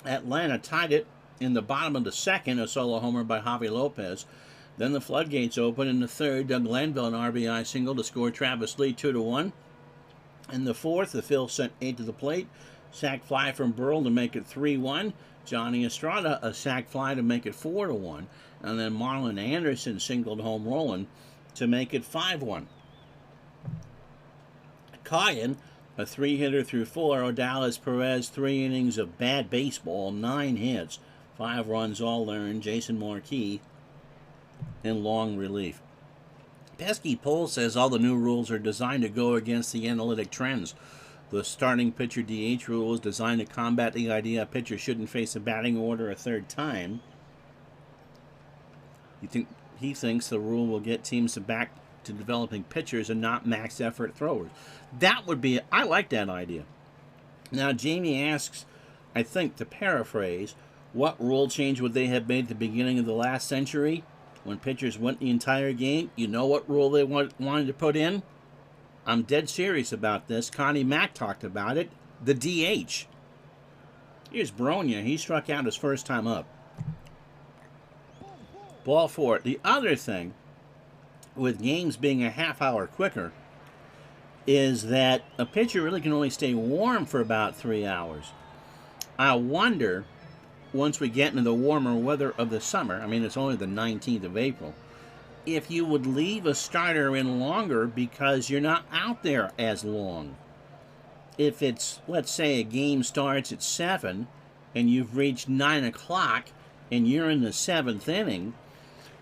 Atlanta tied it in the bottom of the second, a solo homer by Javi Lopez. Then the floodgates open in the third. Doug Glanville an RBI single to score Travis Lee 2-1. In the fourth, the Phils sent 8 to the plate. Sac fly from Burrell to make it 3-1. Johnny Estrada a sac fly to make it 4-1. And then Marlon Anderson singled home Roland to make it 5-1. Cayenne, a 3-hitter through 4. Odalis Perez, 3 innings of bad baseball, 9 hits, 5 runs all earned. Jason Marquis in long relief. Pesky Poll says all the new rules are designed to go against the analytic trends. The starting pitcher DH rule is designed to combat the idea a pitcher shouldn't face a batting order a third time. He thinks the rule will get teams back to developing pitchers and not max effort throwers. That would be, I like that idea. Now Jamie asks, I think to paraphrase, what rule change would they have made at the beginning of the last century? When pitchers went the entire game, you know what rule they wanted to put in? I'm dead serious about this. Connie Mack talked about it. The DH. Here's Bronya. He struck out his first time up. Ball 4. The other thing, with games being a half hour quicker, is that a pitcher really can only stay warm for about 3 hours. I wonder, once we get into the warmer weather of the summer, I mean, it's only the 19th of April, if you would leave a starter in longer because you're not out there as long. If it's, let's say, a game starts at 7 and you've reached 9 o'clock and you're in the 7th inning,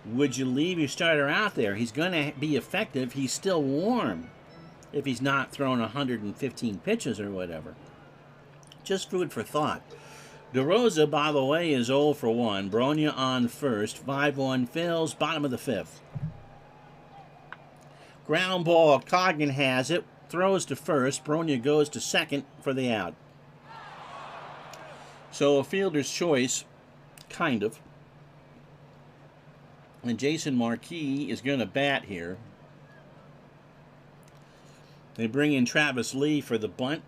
would you leave your starter out there? He's going to be effective. He's still warm if he's not throwing 115 pitches or whatever. Just food for thought. DeRosa, by the way, is 0 for 1. Bronya on first. 5-1 Phils, bottom of the 5th. Ground ball, Coggan has it. Throws to first. Bronya goes to second for the out. So a fielder's choice, kind of. And Jason Marquis is going to bat here. They bring in Travis Lee for the bunt,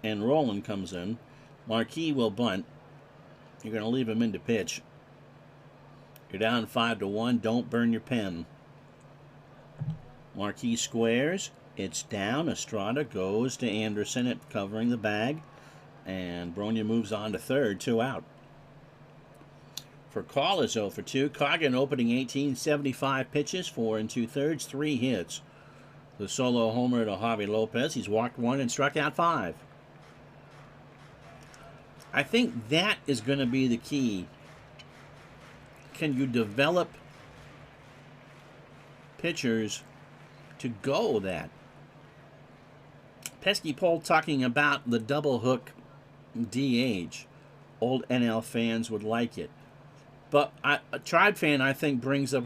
and Roland comes in. Marquis will bunt. You're going to leave him in to pitch. You're down 5-1. Don't burn your pen. Marquis squares. It's down. Estrada goes to Anderson at covering the bag. And Bronya moves on to third. 2 out. For Call is 0 for 2. Coggan opening 1875 pitches, 4 2/3, 3 hits. The solo homer to Javi Lopez. He's walked 1 and struck out 5. I think that is going to be the key. Can you develop pitchers to go that? Pesky Pole talking about the double hook DH. Old NL fans would like it. But a Tribe fan, I think,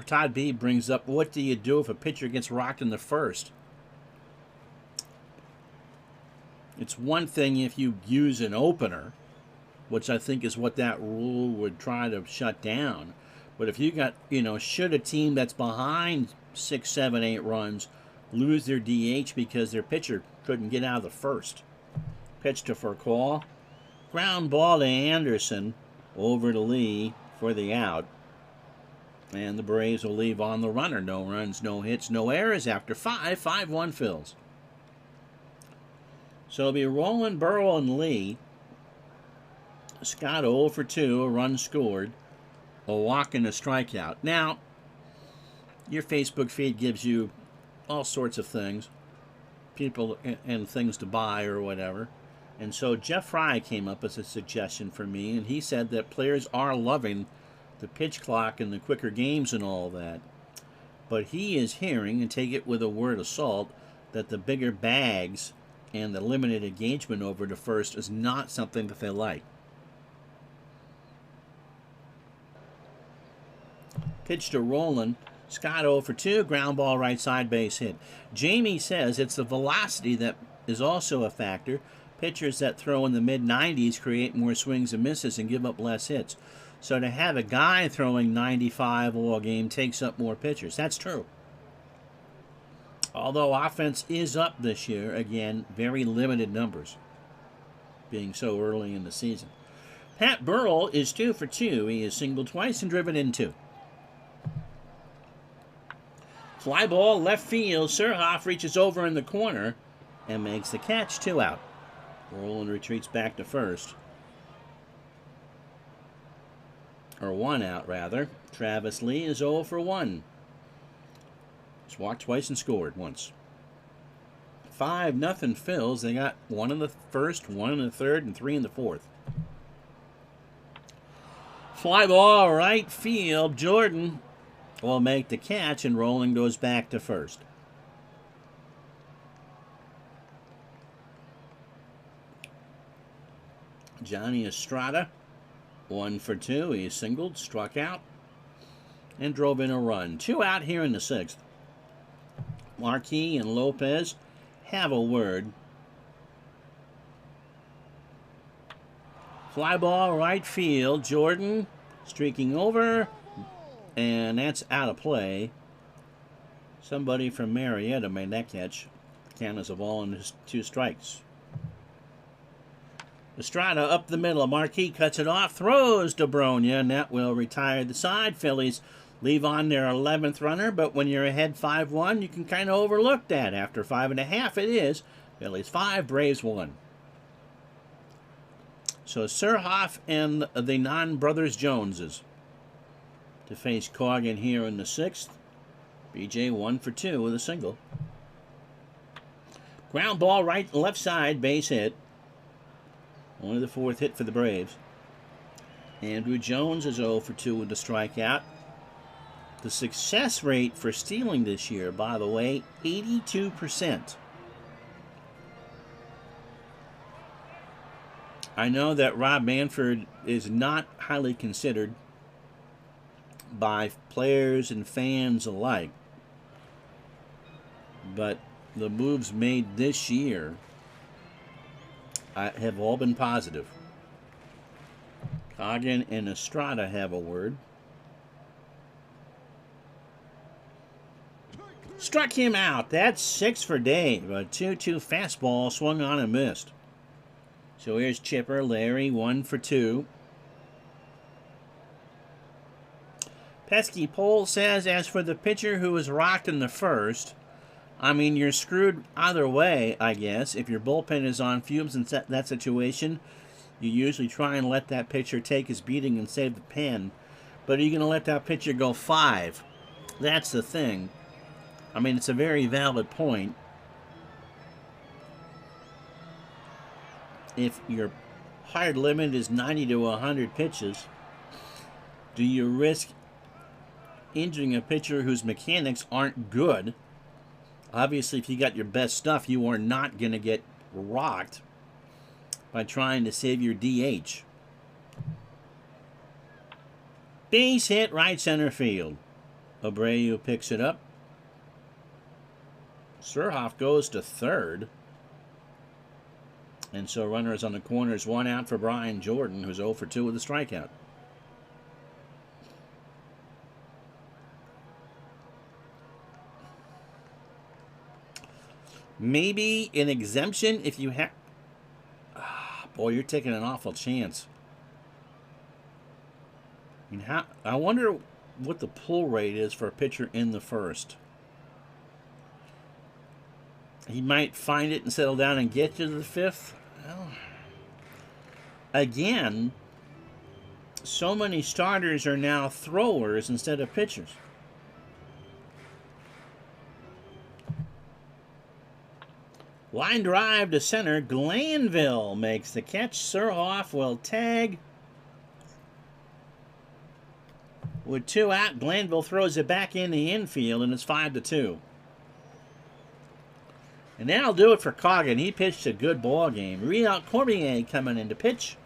Todd B brings up, what do you do if a pitcher gets rocked in the first? It's one thing if you use an opener, which I think is what that rule would try to shut down. But if you got, should a team that's behind 6, 7, 8 runs lose their DH because their pitcher couldn't get out of the first? Pitch to Furcall. Ground ball to Anderson. Over to Lee for the out. And the Braves will leave on the runner. No runs, no hits, no errors after 5. 5-1 Phils. So it'll be Roland, Burrow, and Lee. Scott 0 for 2, a run scored, a walk and a strikeout. Now, your Facebook feed gives you all sorts of things, people and things to buy or whatever. And so Jeff Fry came up as a suggestion for me, and he said that players are loving the pitch clock and the quicker games and all that. But he is hearing, and take it with a word of salt, that the bigger bags and the limited engagement over to first is not something that they like. Pitch to Roland. Scott 0 for 2. Ground ball right side base hit. Jamie says it's the velocity that is also a factor. Pitchers that throw in the mid-90s create more swings and misses and give up less hits. So to have a guy throwing 95 all game takes up more pitchers. That's true. Although offense is up this year, again, very limited numbers, being so early in the season. Pat Burrell is 2 for 2. He is singled twice and driven in 2. Fly ball, left field. Surhoff reaches over in the corner and makes the catch. 2 out. Roland retreats back to first. Or 1 out, rather. Travis Lee is 0 for 1. He's walked twice and scored once. 5-0 Phils. They got 1 in the first, 1 in the third, and 3 in the fourth. Fly ball, right field. Jordan will make the catch, and Roland goes back to first. Johnny Estrada, 1 for 2. He singled, struck out, and drove in a run. 2 out here in the 6th. Marquis and Lopez have a word. Fly ball, right field. Jordan streaking over, and that's out of play. Somebody from Marietta made that catch. Count as a ball and 2 strikes. Estrada up the middle. Marquis cuts it off, throws to Bronya, and that will retire the side. Phillies leave on their 11th runner, but when you're ahead 5-1, you can kind of overlook that. After 5.5, it is Phillies 5, Braves 1. So Surhoff and the non-Brothers Joneses to face Coggin here in the 6th. BJ 1 for 2 with a single. Ground ball right left side, base hit. Only the 4th hit for the Braves. Andrew Jones is 0 for 2 with the strikeout. The success rate for stealing this year, by the way, 82%. I know that Rob Manfred is not highly considered by players and fans alike, but the moves made this year have all been positive. Coggin and Estrada have a word. Struck him out. That's 6 for Dave. A 2-2 fastball swung on and missed. So here's Chipper. Larry 1 for 2. Pesky Pole says, as for the pitcher who was rocked in the first, I mean, you're screwed either way, I guess. If your bullpen is on fumes in that situation, you usually try and let that pitcher take his beating and save the pen. But are you going to let that pitcher go 5? That's the thing. I mean, it's a very valid point. If your hard limit is 90 to 100 pitches, do you risk injuring a pitcher whose mechanics aren't good? Obviously, if you got your best stuff, you are not going to get rocked by trying to save your DH. Base hit right center field. Abreu picks it up. Surhoff goes to third. And so runners on the corners, 1 out for Brian Jordan, who's 0 for 2 with a strikeout. Maybe an exemption if you have... boy, you're taking an awful chance. I mean, I wonder what the pull rate is for a pitcher in the first. He might find it and settle down and get you to the 5th. Well, again, so many starters are now throwers instead of pitchers. Line drive to center. Glanville makes the catch. Surhoff will tag. With 2 out, Glanville throws it back in the infield, and it's 5-2. And that'll do it for Coggin. He pitched a good ball game. Real Cormier coming in to pitch.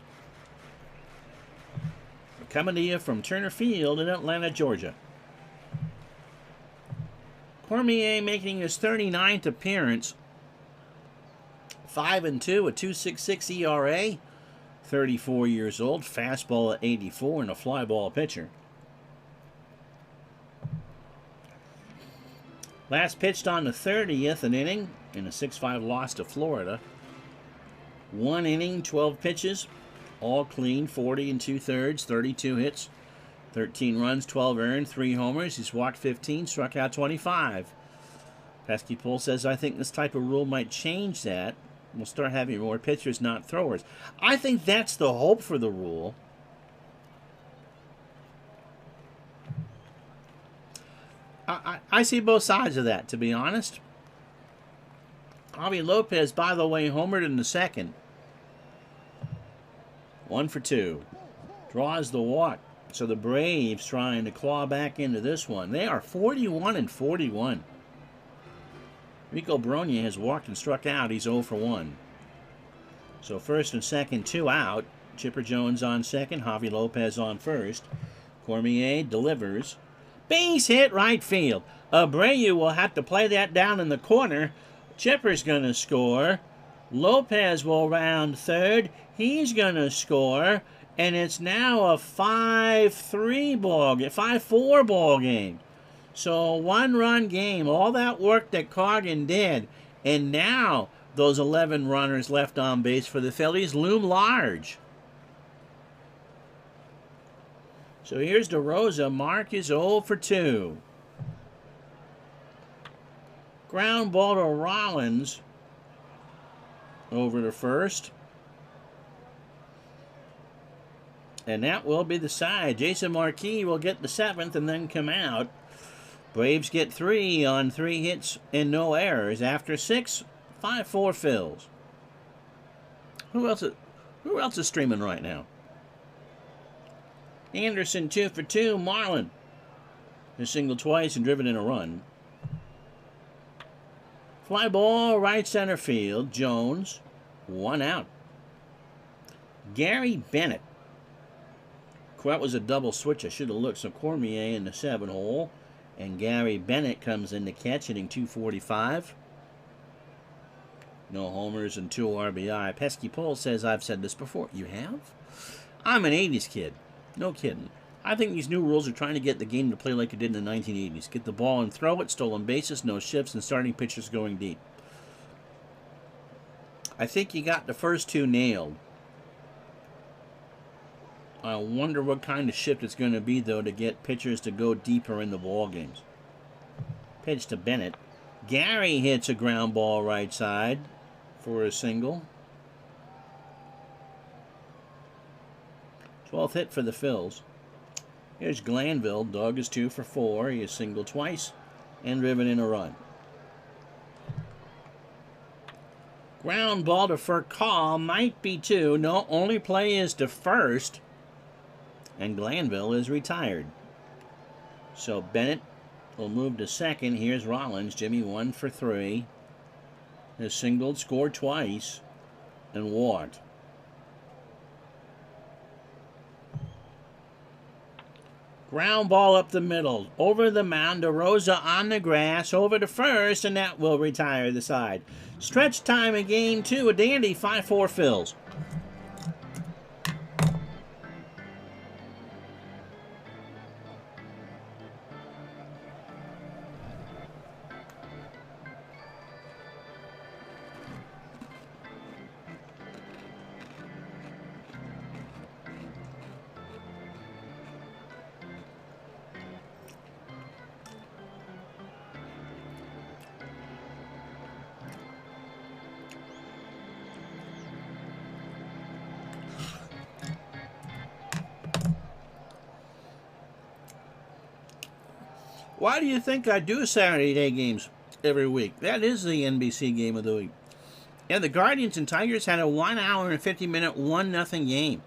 We're coming to you from Turner Field in Atlanta, Georgia. Cormier making his 39th appearance. 5-2, a 2.66 ERA. 34 years old. Fastball at 84 and a fly ball pitcher. Last pitched on the 30th, an inning in a 6-5 loss to Florida. 1 inning, 12 pitches, all clean, 40 2/3, 32 hits, 13 runs, 12 earned, 3 homers. He's walked 15, struck out 25. Pesky Pole says, I think this type of rule might change that. We'll start having more pitchers, not throwers. I think that's the hope for the rule. I see both sides of that, to be honest. Javi Lopez, by the way, homered in the second. 1 for 2. Draws the walk. So the Braves trying to claw back into this one. They are 41-41. Rico Bronya has walked and struck out. He's 0 for 1. So first and second, 2 out. Chipper Jones on second. Javi Lopez on first. Cormier delivers. Base hit right field. Abreu will have to play that down in the corner. Chipper's going to score. Lopez will round third. He's going to score. And it's now a 5-3 ball game, 5-4 ball game. So a 1-run game. All that work that Coggin did. And now those 11 runners left on base for the Phillies loom large. So here's DeRosa. Mark is 0 for 2. Ground ball to Rollins over to first. And that will be the side. Jason Marquis will get the 7th and then come out. Braves get 3 on 3 hits and no errors. After 6, 5-4 fills. Who else is streaming right now? Anderson 2 for 2. Marlin has singled twice and driven in a run. Fly ball right center field. Jones 1 out. Gary Bennett. That was a double switch. I should have looked. So Cormier in the 7 hole. And Gary Bennett comes in to catch, hitting .245. No homers and 2 RBI. Pesky Pole says, I've said this before. You have? I'm an 80s kid. No kidding. I think these new rules are trying to get the game to play like it did in the 1980s. Get the ball and throw it, stolen bases, no shifts, and starting pitchers going deep. I think you got the first 2 nailed. I wonder what kind of shift it's going to be, though, to get pitchers to go deeper in the ball games. Pitch to Bennett. Gary hits a ground ball right side for a single. 12th hit for the Phils. Here's Glanville. Doug is 2 for 4. He has singled twice and driven in a run. Ground ball to Furcal. Might be 2. No, only play is to first. And Glanville is retired. So Bennett will move to second. Here's Rollins. Jimmy 1 for 3. Has singled, scored twice, and walked. Ground ball up the middle. Over the mound. DeRosa on the grass. Over to first, and that will retire the side. Stretch time in game 2. A dandy 5-4 fills. Why do you think I do Saturday day games every week? That is the NBC game of the week. And the Guardians and Tigers had a 1 hour and 50-minute 1-0 game.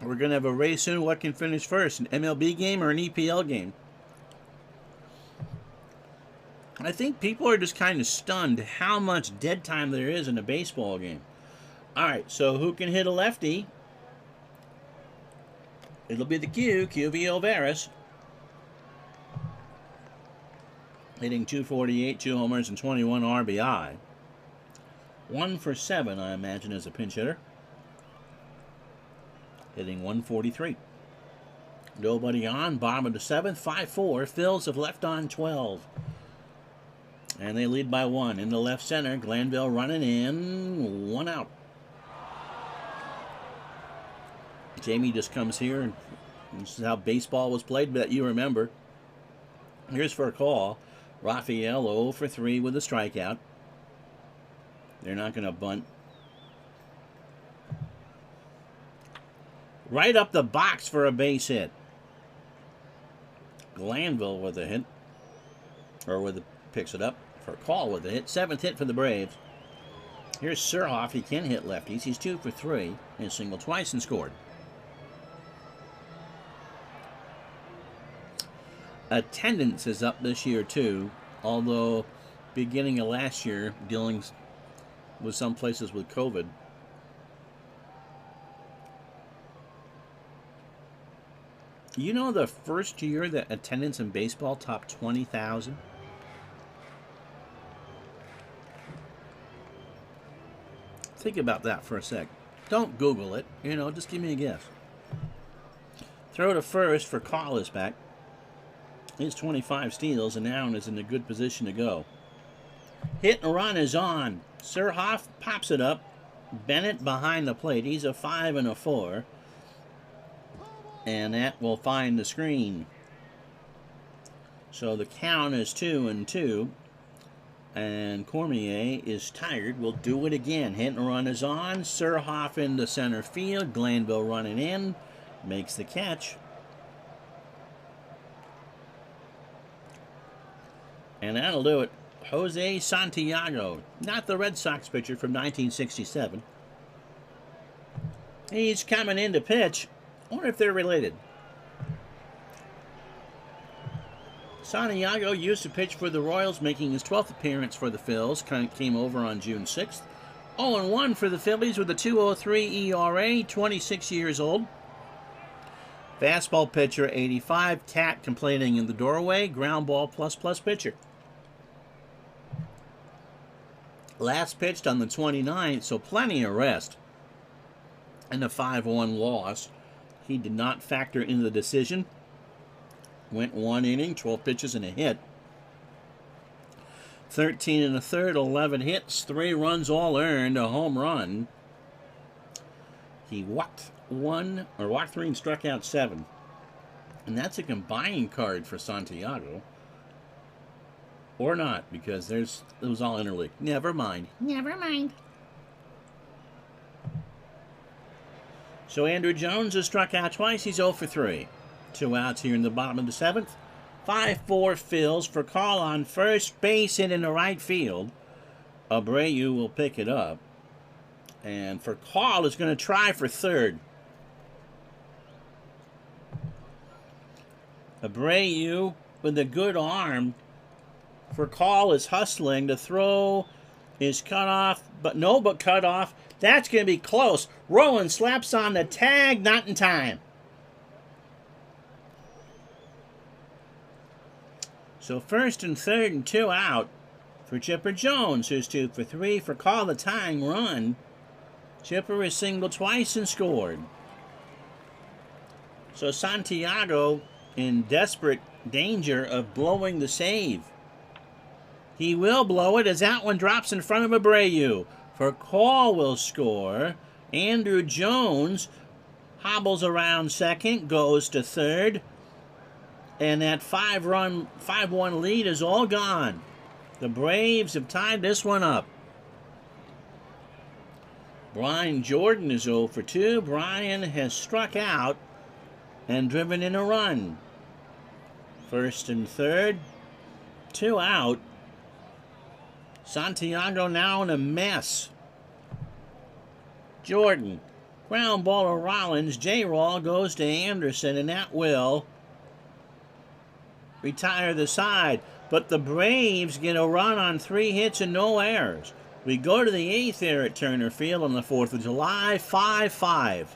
We're going to have a race soon. What can finish first, an MLB game or an EPL game? I think people are just kind of stunned how much dead time there is in a baseball game. All right, so who can hit a lefty? It'll be the QV Alvarez. Hitting .248, 2 homers, and 21 RBI. 1 for 7, I imagine, as a pinch hitter. Hitting .143. Nobody on. Bottom of the 7th, 5-4. Phils have left on 12. And they lead by 1. In the left center, Glanville running in. 1 out. Jamie just comes here, and this is how baseball was played that you remember. Here's for a call. Raphael 0 for 3 with a strikeout. They're not going to bunt. Right up the box for a base hit. Glanville with a hit. Picks it up for a call with a hit. 7th hit for the Braves. Here's Surhoff. He can hit lefties. He's 2 for 3. He singled twice and scored. Attendance is up this year too, although beginning of last year dealing with some places with COVID. You know the first year that attendance in baseball topped 20,000? Think about that for a sec. Don't Google it, just give me a guess. Throw to first for Call is back. He's 25 steals, and now is in a good position to go. Hit and run is on. Surhoff pops it up. Bennett behind the plate. He's a 5 and a 4. And that will find the screen. So the count is 2-2. And Cormier is tired. We'll do it again. Hit and run is on. Surhoff into center field. Glanville running in. Makes the catch. And that'll do it. Jose Santiago. Not the Red Sox pitcher from 1967. He's coming in to pitch. I wonder if they're related. Santiago used to pitch for the Royals, making his 12th appearance for the Phils. Came over on June 6th. 0-1 for the Phillies with a 2.03 ERA, 26 years old. Fastball pitcher, 85. Cat complaining in the doorway. Ground ball plus pitcher. Last pitched on the 29th, so plenty of rest. And a 5-1 loss. He did not factor in the decision. Went 1 inning, 12 pitches and a hit. 13 1/3, 11 hits, 3 runs all earned, a home run. He walked 3 and struck out 7. And that's a combined card for Santiago. Or not, because it was all interleague. Never mind. Never mind. So Andrew Jones has struck out twice. He's 0 for 3. 2 outs here in the bottom of the 7th. 5-4 Phils for call on first base hit in the right field. Abreu will pick it up. And for call is going to try for third. Abreu with a good arm. For call is hustling. The throw is cut off. But cut off. That's going to be close. Rowan slaps on the tag. Not in time. So first and third and 2 out for Chipper Jones, who's 2 for 3 for call the tying run. Chipper is singled twice and scored. So Santiago in desperate danger of blowing the save. He will blow it as that one drops in front of Abreu. For call will score. Andrew Jones hobbles around second, goes to third. And that 5-1 lead is all gone. The Braves have tied this one up. Brian Jordan is 0 for 2. Brian has struck out and driven in a run. First and third, 2 out. Santiago now in a mess. Jordan, ground ball to Rollins. J-Roll goes to Anderson, and that will retire the side. But the Braves get a run on 3 hits and no errors. We go to the 8th here at Turner Field on the 4th of July, 5-5.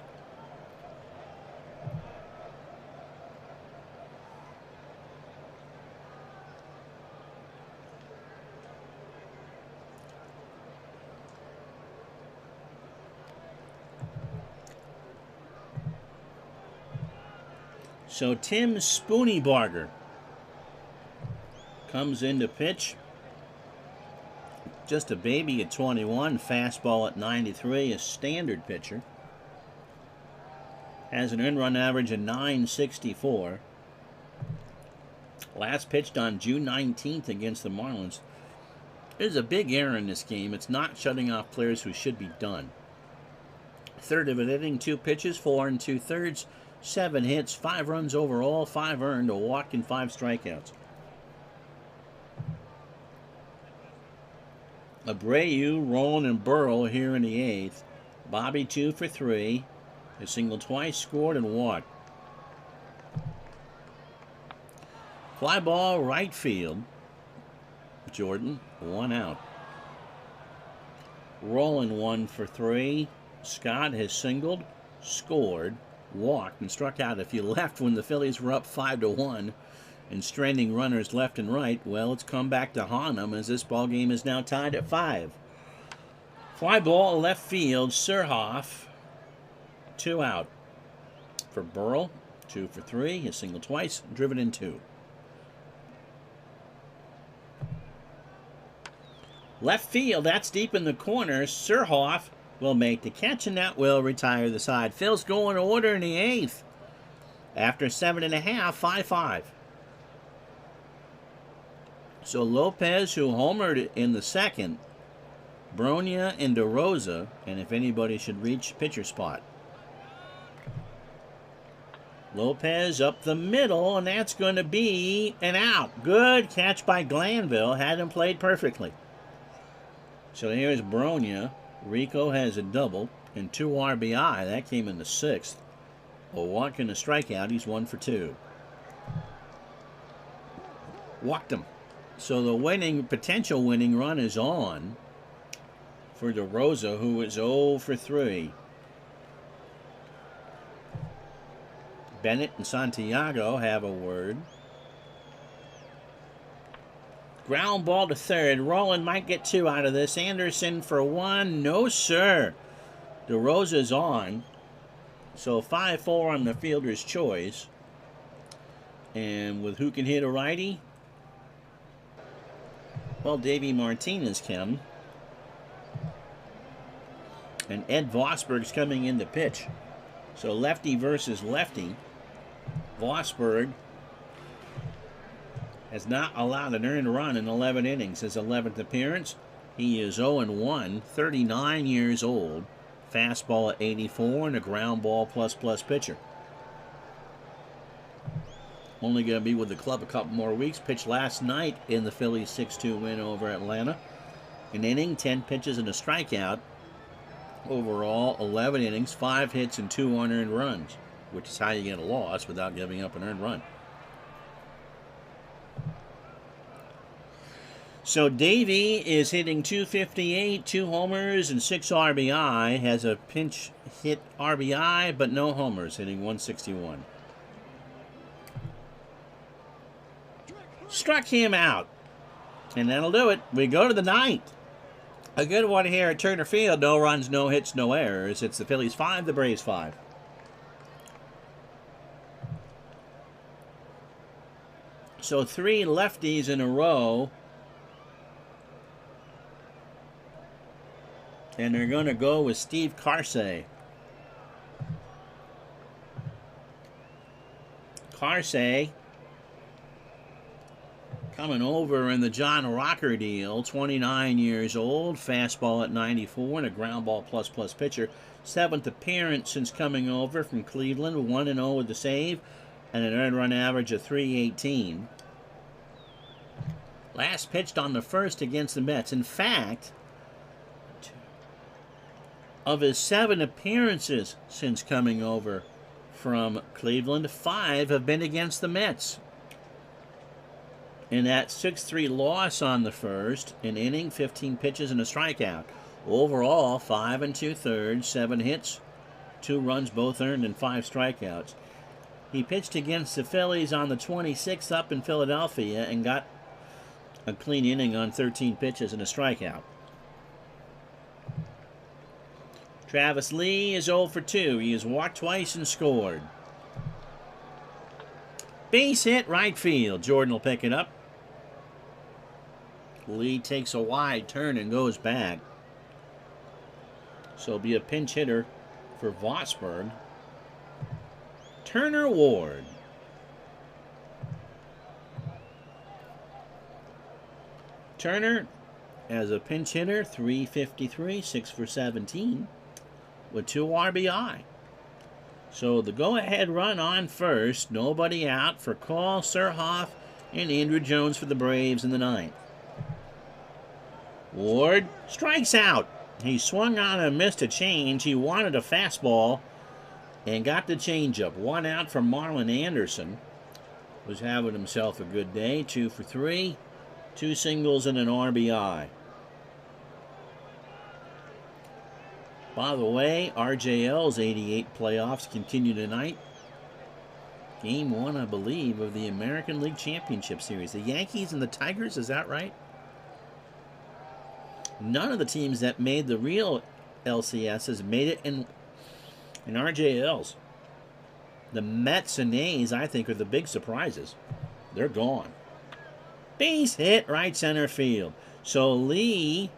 So Tim Spooneybarger comes in to pitch. Just a baby at 21, fastball at 93, a standard pitcher. Has an earned run average of 964. Last pitched on June 19th against the Marlins. There's a big error in this game. It's not shutting off players who should be done. Third of an inning, 2 pitches, 4 2/3, 7 hits, 5 runs overall, 5 earned, a walk, and 5 strikeouts. Abreu, Rowan, and Burrow here in the 8th. Bobby 2 for 3. A single twice, scored, and walked. Fly ball right field. Jordan, 1 out. Rowan 1 for 3. Scott has singled, scored, walked, and struck out. If you left when the Phillies were up 5-1 and stranding runners left and right, well, it's come back to haunt them as this ball game is now tied at 5. Fly ball left field, Surhoff, 2 out. For Burrell, 2 for 3, his single twice, driven in 2. Left field, that's deep in the corner. Surhoff will make the catch, and that will retire the side. Phil's going to order in the 8th. After 7.5, 5-5. So Lopez, who homered in the second, Bronya and DeRosa, and if anybody should reach pitcher spot. Lopez up the middle, and that's going to be an out. Good catch by Glanville. Had him played perfectly. So here's Bronya. Rico has a double and 2 RBI. That came in the 6th. A walk and a strikeout. He's 1 for 2. Walked him. So the potential winning run is on for DeRosa, who is 0 for 3. Bennett and Santiago have a word. Ground ball to third. Rowland might get 2 out of this. Anderson for 1. No, sir. DeRosa's on. So 5-4 on the fielder's choice. And with who can hit a righty? Well, Davey Martinez can. And Ed Vosberg's coming in to pitch. So lefty versus lefty. Vosberg has not allowed an earned run in 11 innings. His 11th appearance. He is 0-1, 39 years old. Fastball at 84 and a ground ball plus pitcher. Only going to be with the club a couple more weeks. Pitched last night in the Phillies 6-2 win over Atlanta. An inning, 10 pitches and a strikeout. Overall, 11 innings, 5 hits and 2 unearned runs, which is how you get a loss without giving up an earned run. So Davey is hitting .258, 2 homers and 6 RBI. Has a pinch hit RBI, but no homers, hitting .161. Struck him out. And that'll do it. We go to the 9th. A good one here at Turner Field. No runs, no hits, no errors. It's the Phillies 5, the Braves 5. So 3 lefties in a row. And they're going to go with Steve Carsey. Carsey coming over in the John Rocker deal, 29 years old, fastball at 94 and a ground ball plus pitcher. 7th appearance since coming over from Cleveland, 1-0 with the save and an earned run average of .318. Last pitched on the 1st against the Mets. In fact, of his 7 appearances since coming over from Cleveland, 5 have been against the Mets. In that 6-3 loss on the 1st, an inning, 15 pitches, and a strikeout. Overall, 5 2/3, 7 hits, 2 runs, both earned, and 5 strikeouts. He pitched against the Phillies on the 26th up in Philadelphia and got a clean inning on 13 pitches and a strikeout. Travis Lee is 0 for 2. He has walked twice and scored. Base hit right field. Jordan will pick it up. Lee takes a wide turn and goes back. So it'll be a pinch hitter for Vosberg. Turner Ward. Turner as a pinch hitter, .353, 6 for 17 with 2 RBI. So the go-ahead run on first, nobody out for Call, Surhoff, and Andrew Jones for the Braves in the 9th. Ward strikes out. He swung on and missed a change. He wanted a fastball and got the changeup. 1 out from Marlon Anderson. Was having himself a good day. 2 for 3. 2 singles and an RBI. By the way, RJL's 88 playoffs continue tonight. Game 1, I believe, of the American League Championship Series. The Yankees and the Tigers, is that right? None of the teams that made the real LCSs made it in RJLs. The Mets and A's, I think, are the big surprises. They're gone. Base hit right center field. So Lee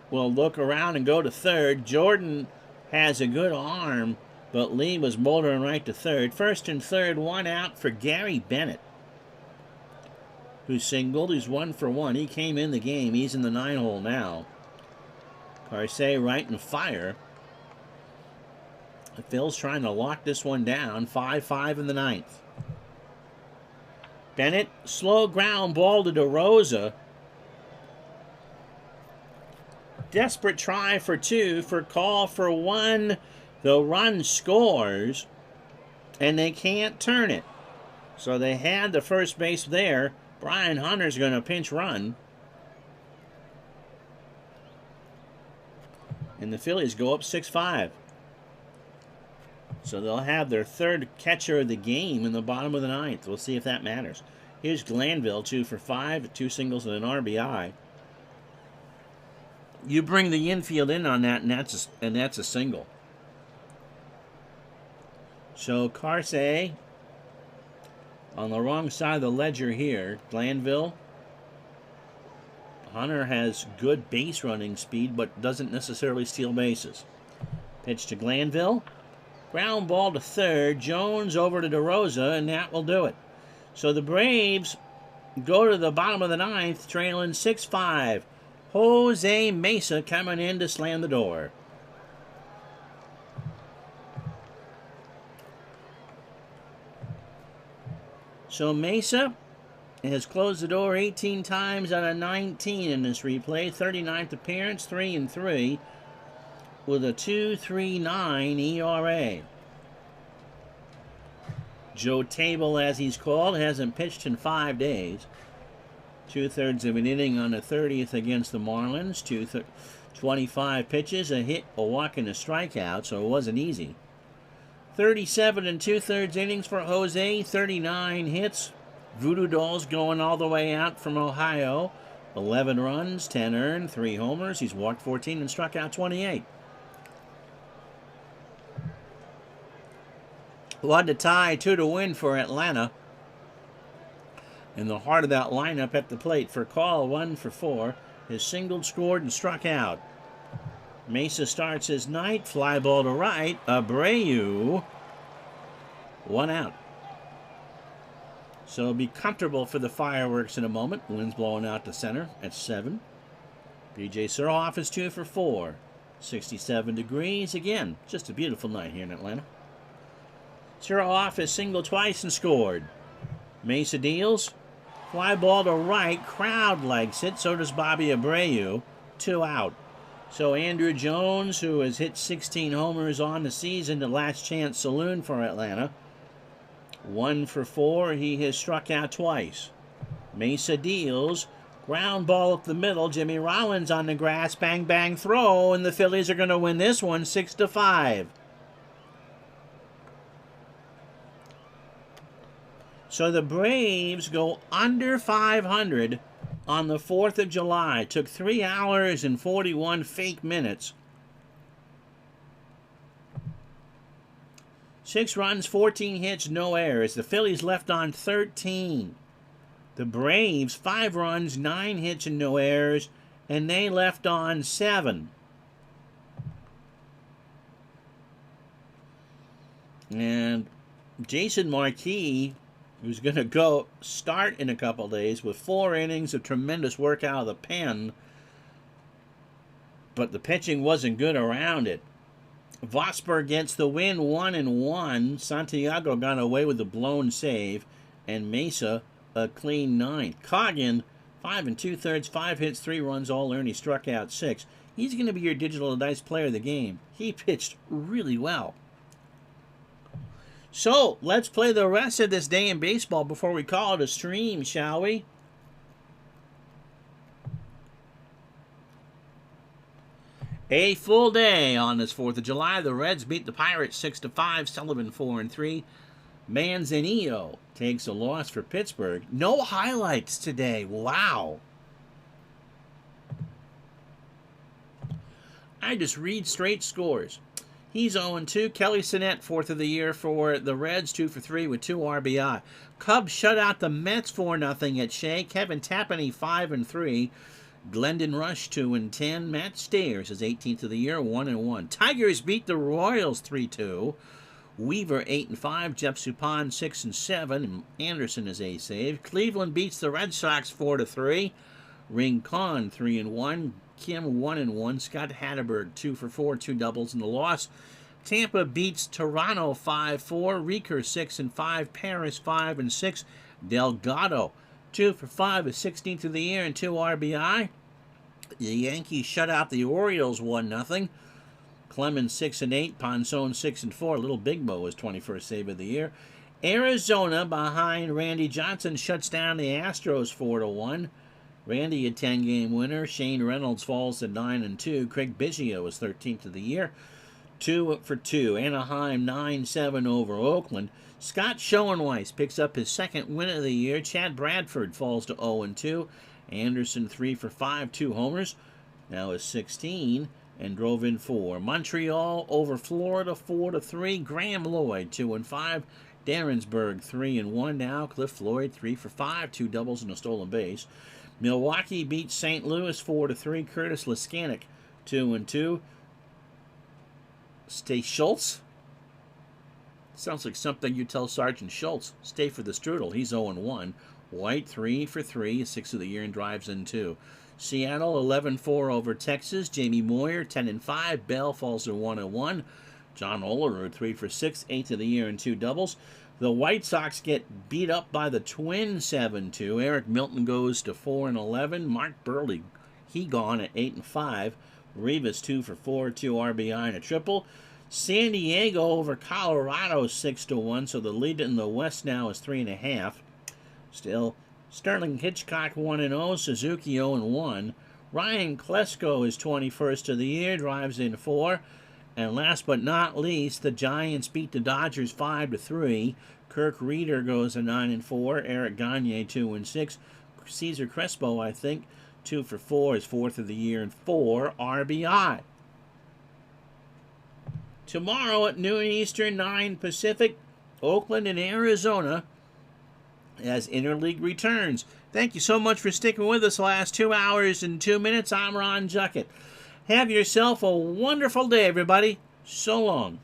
will look around and go to third. Jordan has a good arm but Lee was motoring right to third. First and third, one out for Gary Bennett, who singled. He's 1 for 1. He came in the game. He's in the 9-hole now. Carsey right and fire. Phil's trying to lock this one down. 5-5 in the 9th. Bennett, slow ground ball to DeRosa. Desperate try for 2, for call for 1. The run scores, and they can't turn it. So they had the first base there. Brian Hunter's going to pinch run. And the Phillies go up 6-5. So they'll have their third catcher of the game in the bottom of the 9th. We'll see if that matters. Here's Glanville, 2 for 5, 2 singles and an RBI. You bring the infield in on that, and that's a single. So Carsey on the wrong side of the ledger here. Glanville. Hunter has good base running speed, but doesn't necessarily steal bases. Pitch to Glanville. Ground ball to third. Jones over to DeRosa, and that will do it. So the Braves go to the bottom of the 9th, trailing 6-5. Jose Mesa coming in to slam the door. So Mesa has closed the door 18 times out of 19 in this replay. 39th appearance, 3-3, with a 2.39 ERA. Joe Table, as he's called, hasn't pitched in 5 days. 2/3 of an inning on the 30th against the Marlins. 25 pitches, a hit, a walk, and a strikeout, so it wasn't easy. 37 2/3 innings for Jose, 39 hits. Voodoo Dolls going all the way out from Ohio. 11 runs, 10 earned, 3 homers. He's walked 14 and struck out 28. 1 to tie, 2 to win for Atlanta. In the heart of that lineup at the plate for Call, 1 for 4. His singled, scored, and struck out. Mesa starts his night. Fly ball to right. Abreu. 1 out. So it'll be comfortable for the fireworks in a moment. Wind's blowing out to center at 7. BJ Surhoff is 2 for 4. 67 degrees. Again, just a beautiful night here in Atlanta. Surhoff has singled twice and scored. Mesa deals. Fly ball to right. Crowd likes it. So does Bobby Abreu. 2 out. So Andrew Jones, who has hit 16 homers on the season, the last chance saloon for Atlanta. 1 for 4. He has struck out twice. Mesa deals. Ground ball up the middle. Jimmy Rollins on the grass. Bang, bang, throw. And the Phillies are going to win this one 6-5. So the Braves go under 500 on the 4th of July. Took 3 hours and 41 fake minutes. 6 runs, 14 hits, no errors. The Phillies left on 13. The Braves, 5 runs, 9 hits, and no errors. And they left on 7. And Jason Marquis, who's going to go start in a couple days with 4 innings of tremendous work out of the pen. But the pitching wasn't good around it. Vosper gets the win 1-1. Santiago got away with a blown save. And Mesa a clean 9. Coggin, 5 2/3, 5 hits, 3 runs, all earned. He struck out 6. He's going to be your digital dice player of the game. He pitched really well. So, let's play the rest of this day in baseball before we call it a stream, shall we? A full day on this 4th of July. The Reds beat the Pirates 6-5. Sullivan 4-3. Manzanillo takes a loss for Pittsburgh. No highlights today. Wow. I just read straight scores. He's 0-2. Kelly Sinnett, 4th of the year for the Reds, 2 for 3 with 2 RBI. Cubs shut out the Mets 4-0 at Shea. Kevin Tapani, 5-3. Glendon Rush, 2-10. Matt Stayers is 18th of the year, 1-1. Tigers beat the Royals 3-2. Weaver 8 and 5, Jeff Suppan 6 and 7, and Anderson is a save. Cleveland beats the Red Sox 4-3. Rincon 3 and 1, Kim 1 and 1, Scott Hatterberg 2 for 4, 2 doubles in the loss. Tampa beats Toronto 5-4, Reeker 6 and 5, Paris 5 and 6, Delgado 2 for 5, his 16th of the year and 2 RBI. The Yankees shut out the Orioles 1-0. Clemens 6 and 8, Ponzon 6 and 4. Little Big Mo was 21st save of the year. Arizona behind Randy Johnson shuts down the Astros 4-1. Randy a 10-game winner. Shane Reynolds falls to 9 and 2. Craig Biggio was 13th of the year. 2 for 2. Anaheim 9-7 over Oakland. Scott Schoenweiss picks up his second win of the year. Chad Bradford falls to 0 and 2. Anderson 3 for 5, 2 homers. Now is 16 and drove in 4. Montreal over Florida 4-3. Graham Lloyd 2 and 5. Darrensburg 3 and 1 now. Cliff Floyd 3 for 5, 2 doubles and a stolen base. Milwaukee beats St. Louis 4-3. Curtis Leskanik 2 and 2. Stay Schultz. Sounds like something you tell Sergeant Schultz. Stay for the strudel. He's 0 and 1. White 3 for 3, 6th of the year and drives in 2. Seattle 11-4 over Texas. Jamie Moyer 10 and 5. Bell falls to 1 and 1. John Olerud 3 for 6, 8th of the year and 2 doubles. The White Sox get beat up by the Twins 7-2. Eric Milton goes to 4 and 11. Mark Burley, he gone at 8 and 5. Rivas 2 for 4, 2 RBI and a triple. San Diego over Colorado 6-1. So the lead in the West now is 3.5. Still, Sterling Hitchcock 1 and 0. Suzuki 0 and 1. Ryan Klesko is 21st of the year, drives in 4. And last but not least, the Giants beat the Dodgers 5-3. Kirk Reeder goes to 9 and 4. Eric Gagne 2 and 6. Cesar Crespo, I think, 2 for 4, is 4th of the year and 4 RBI. Tomorrow at noon Eastern, 9 Pacific, Oakland and Arizona as Interleague returns. Thank you so much for sticking with us the last 2 hours and 2 minutes. I'm Ron Juckett. Have yourself a wonderful day, everybody. So long.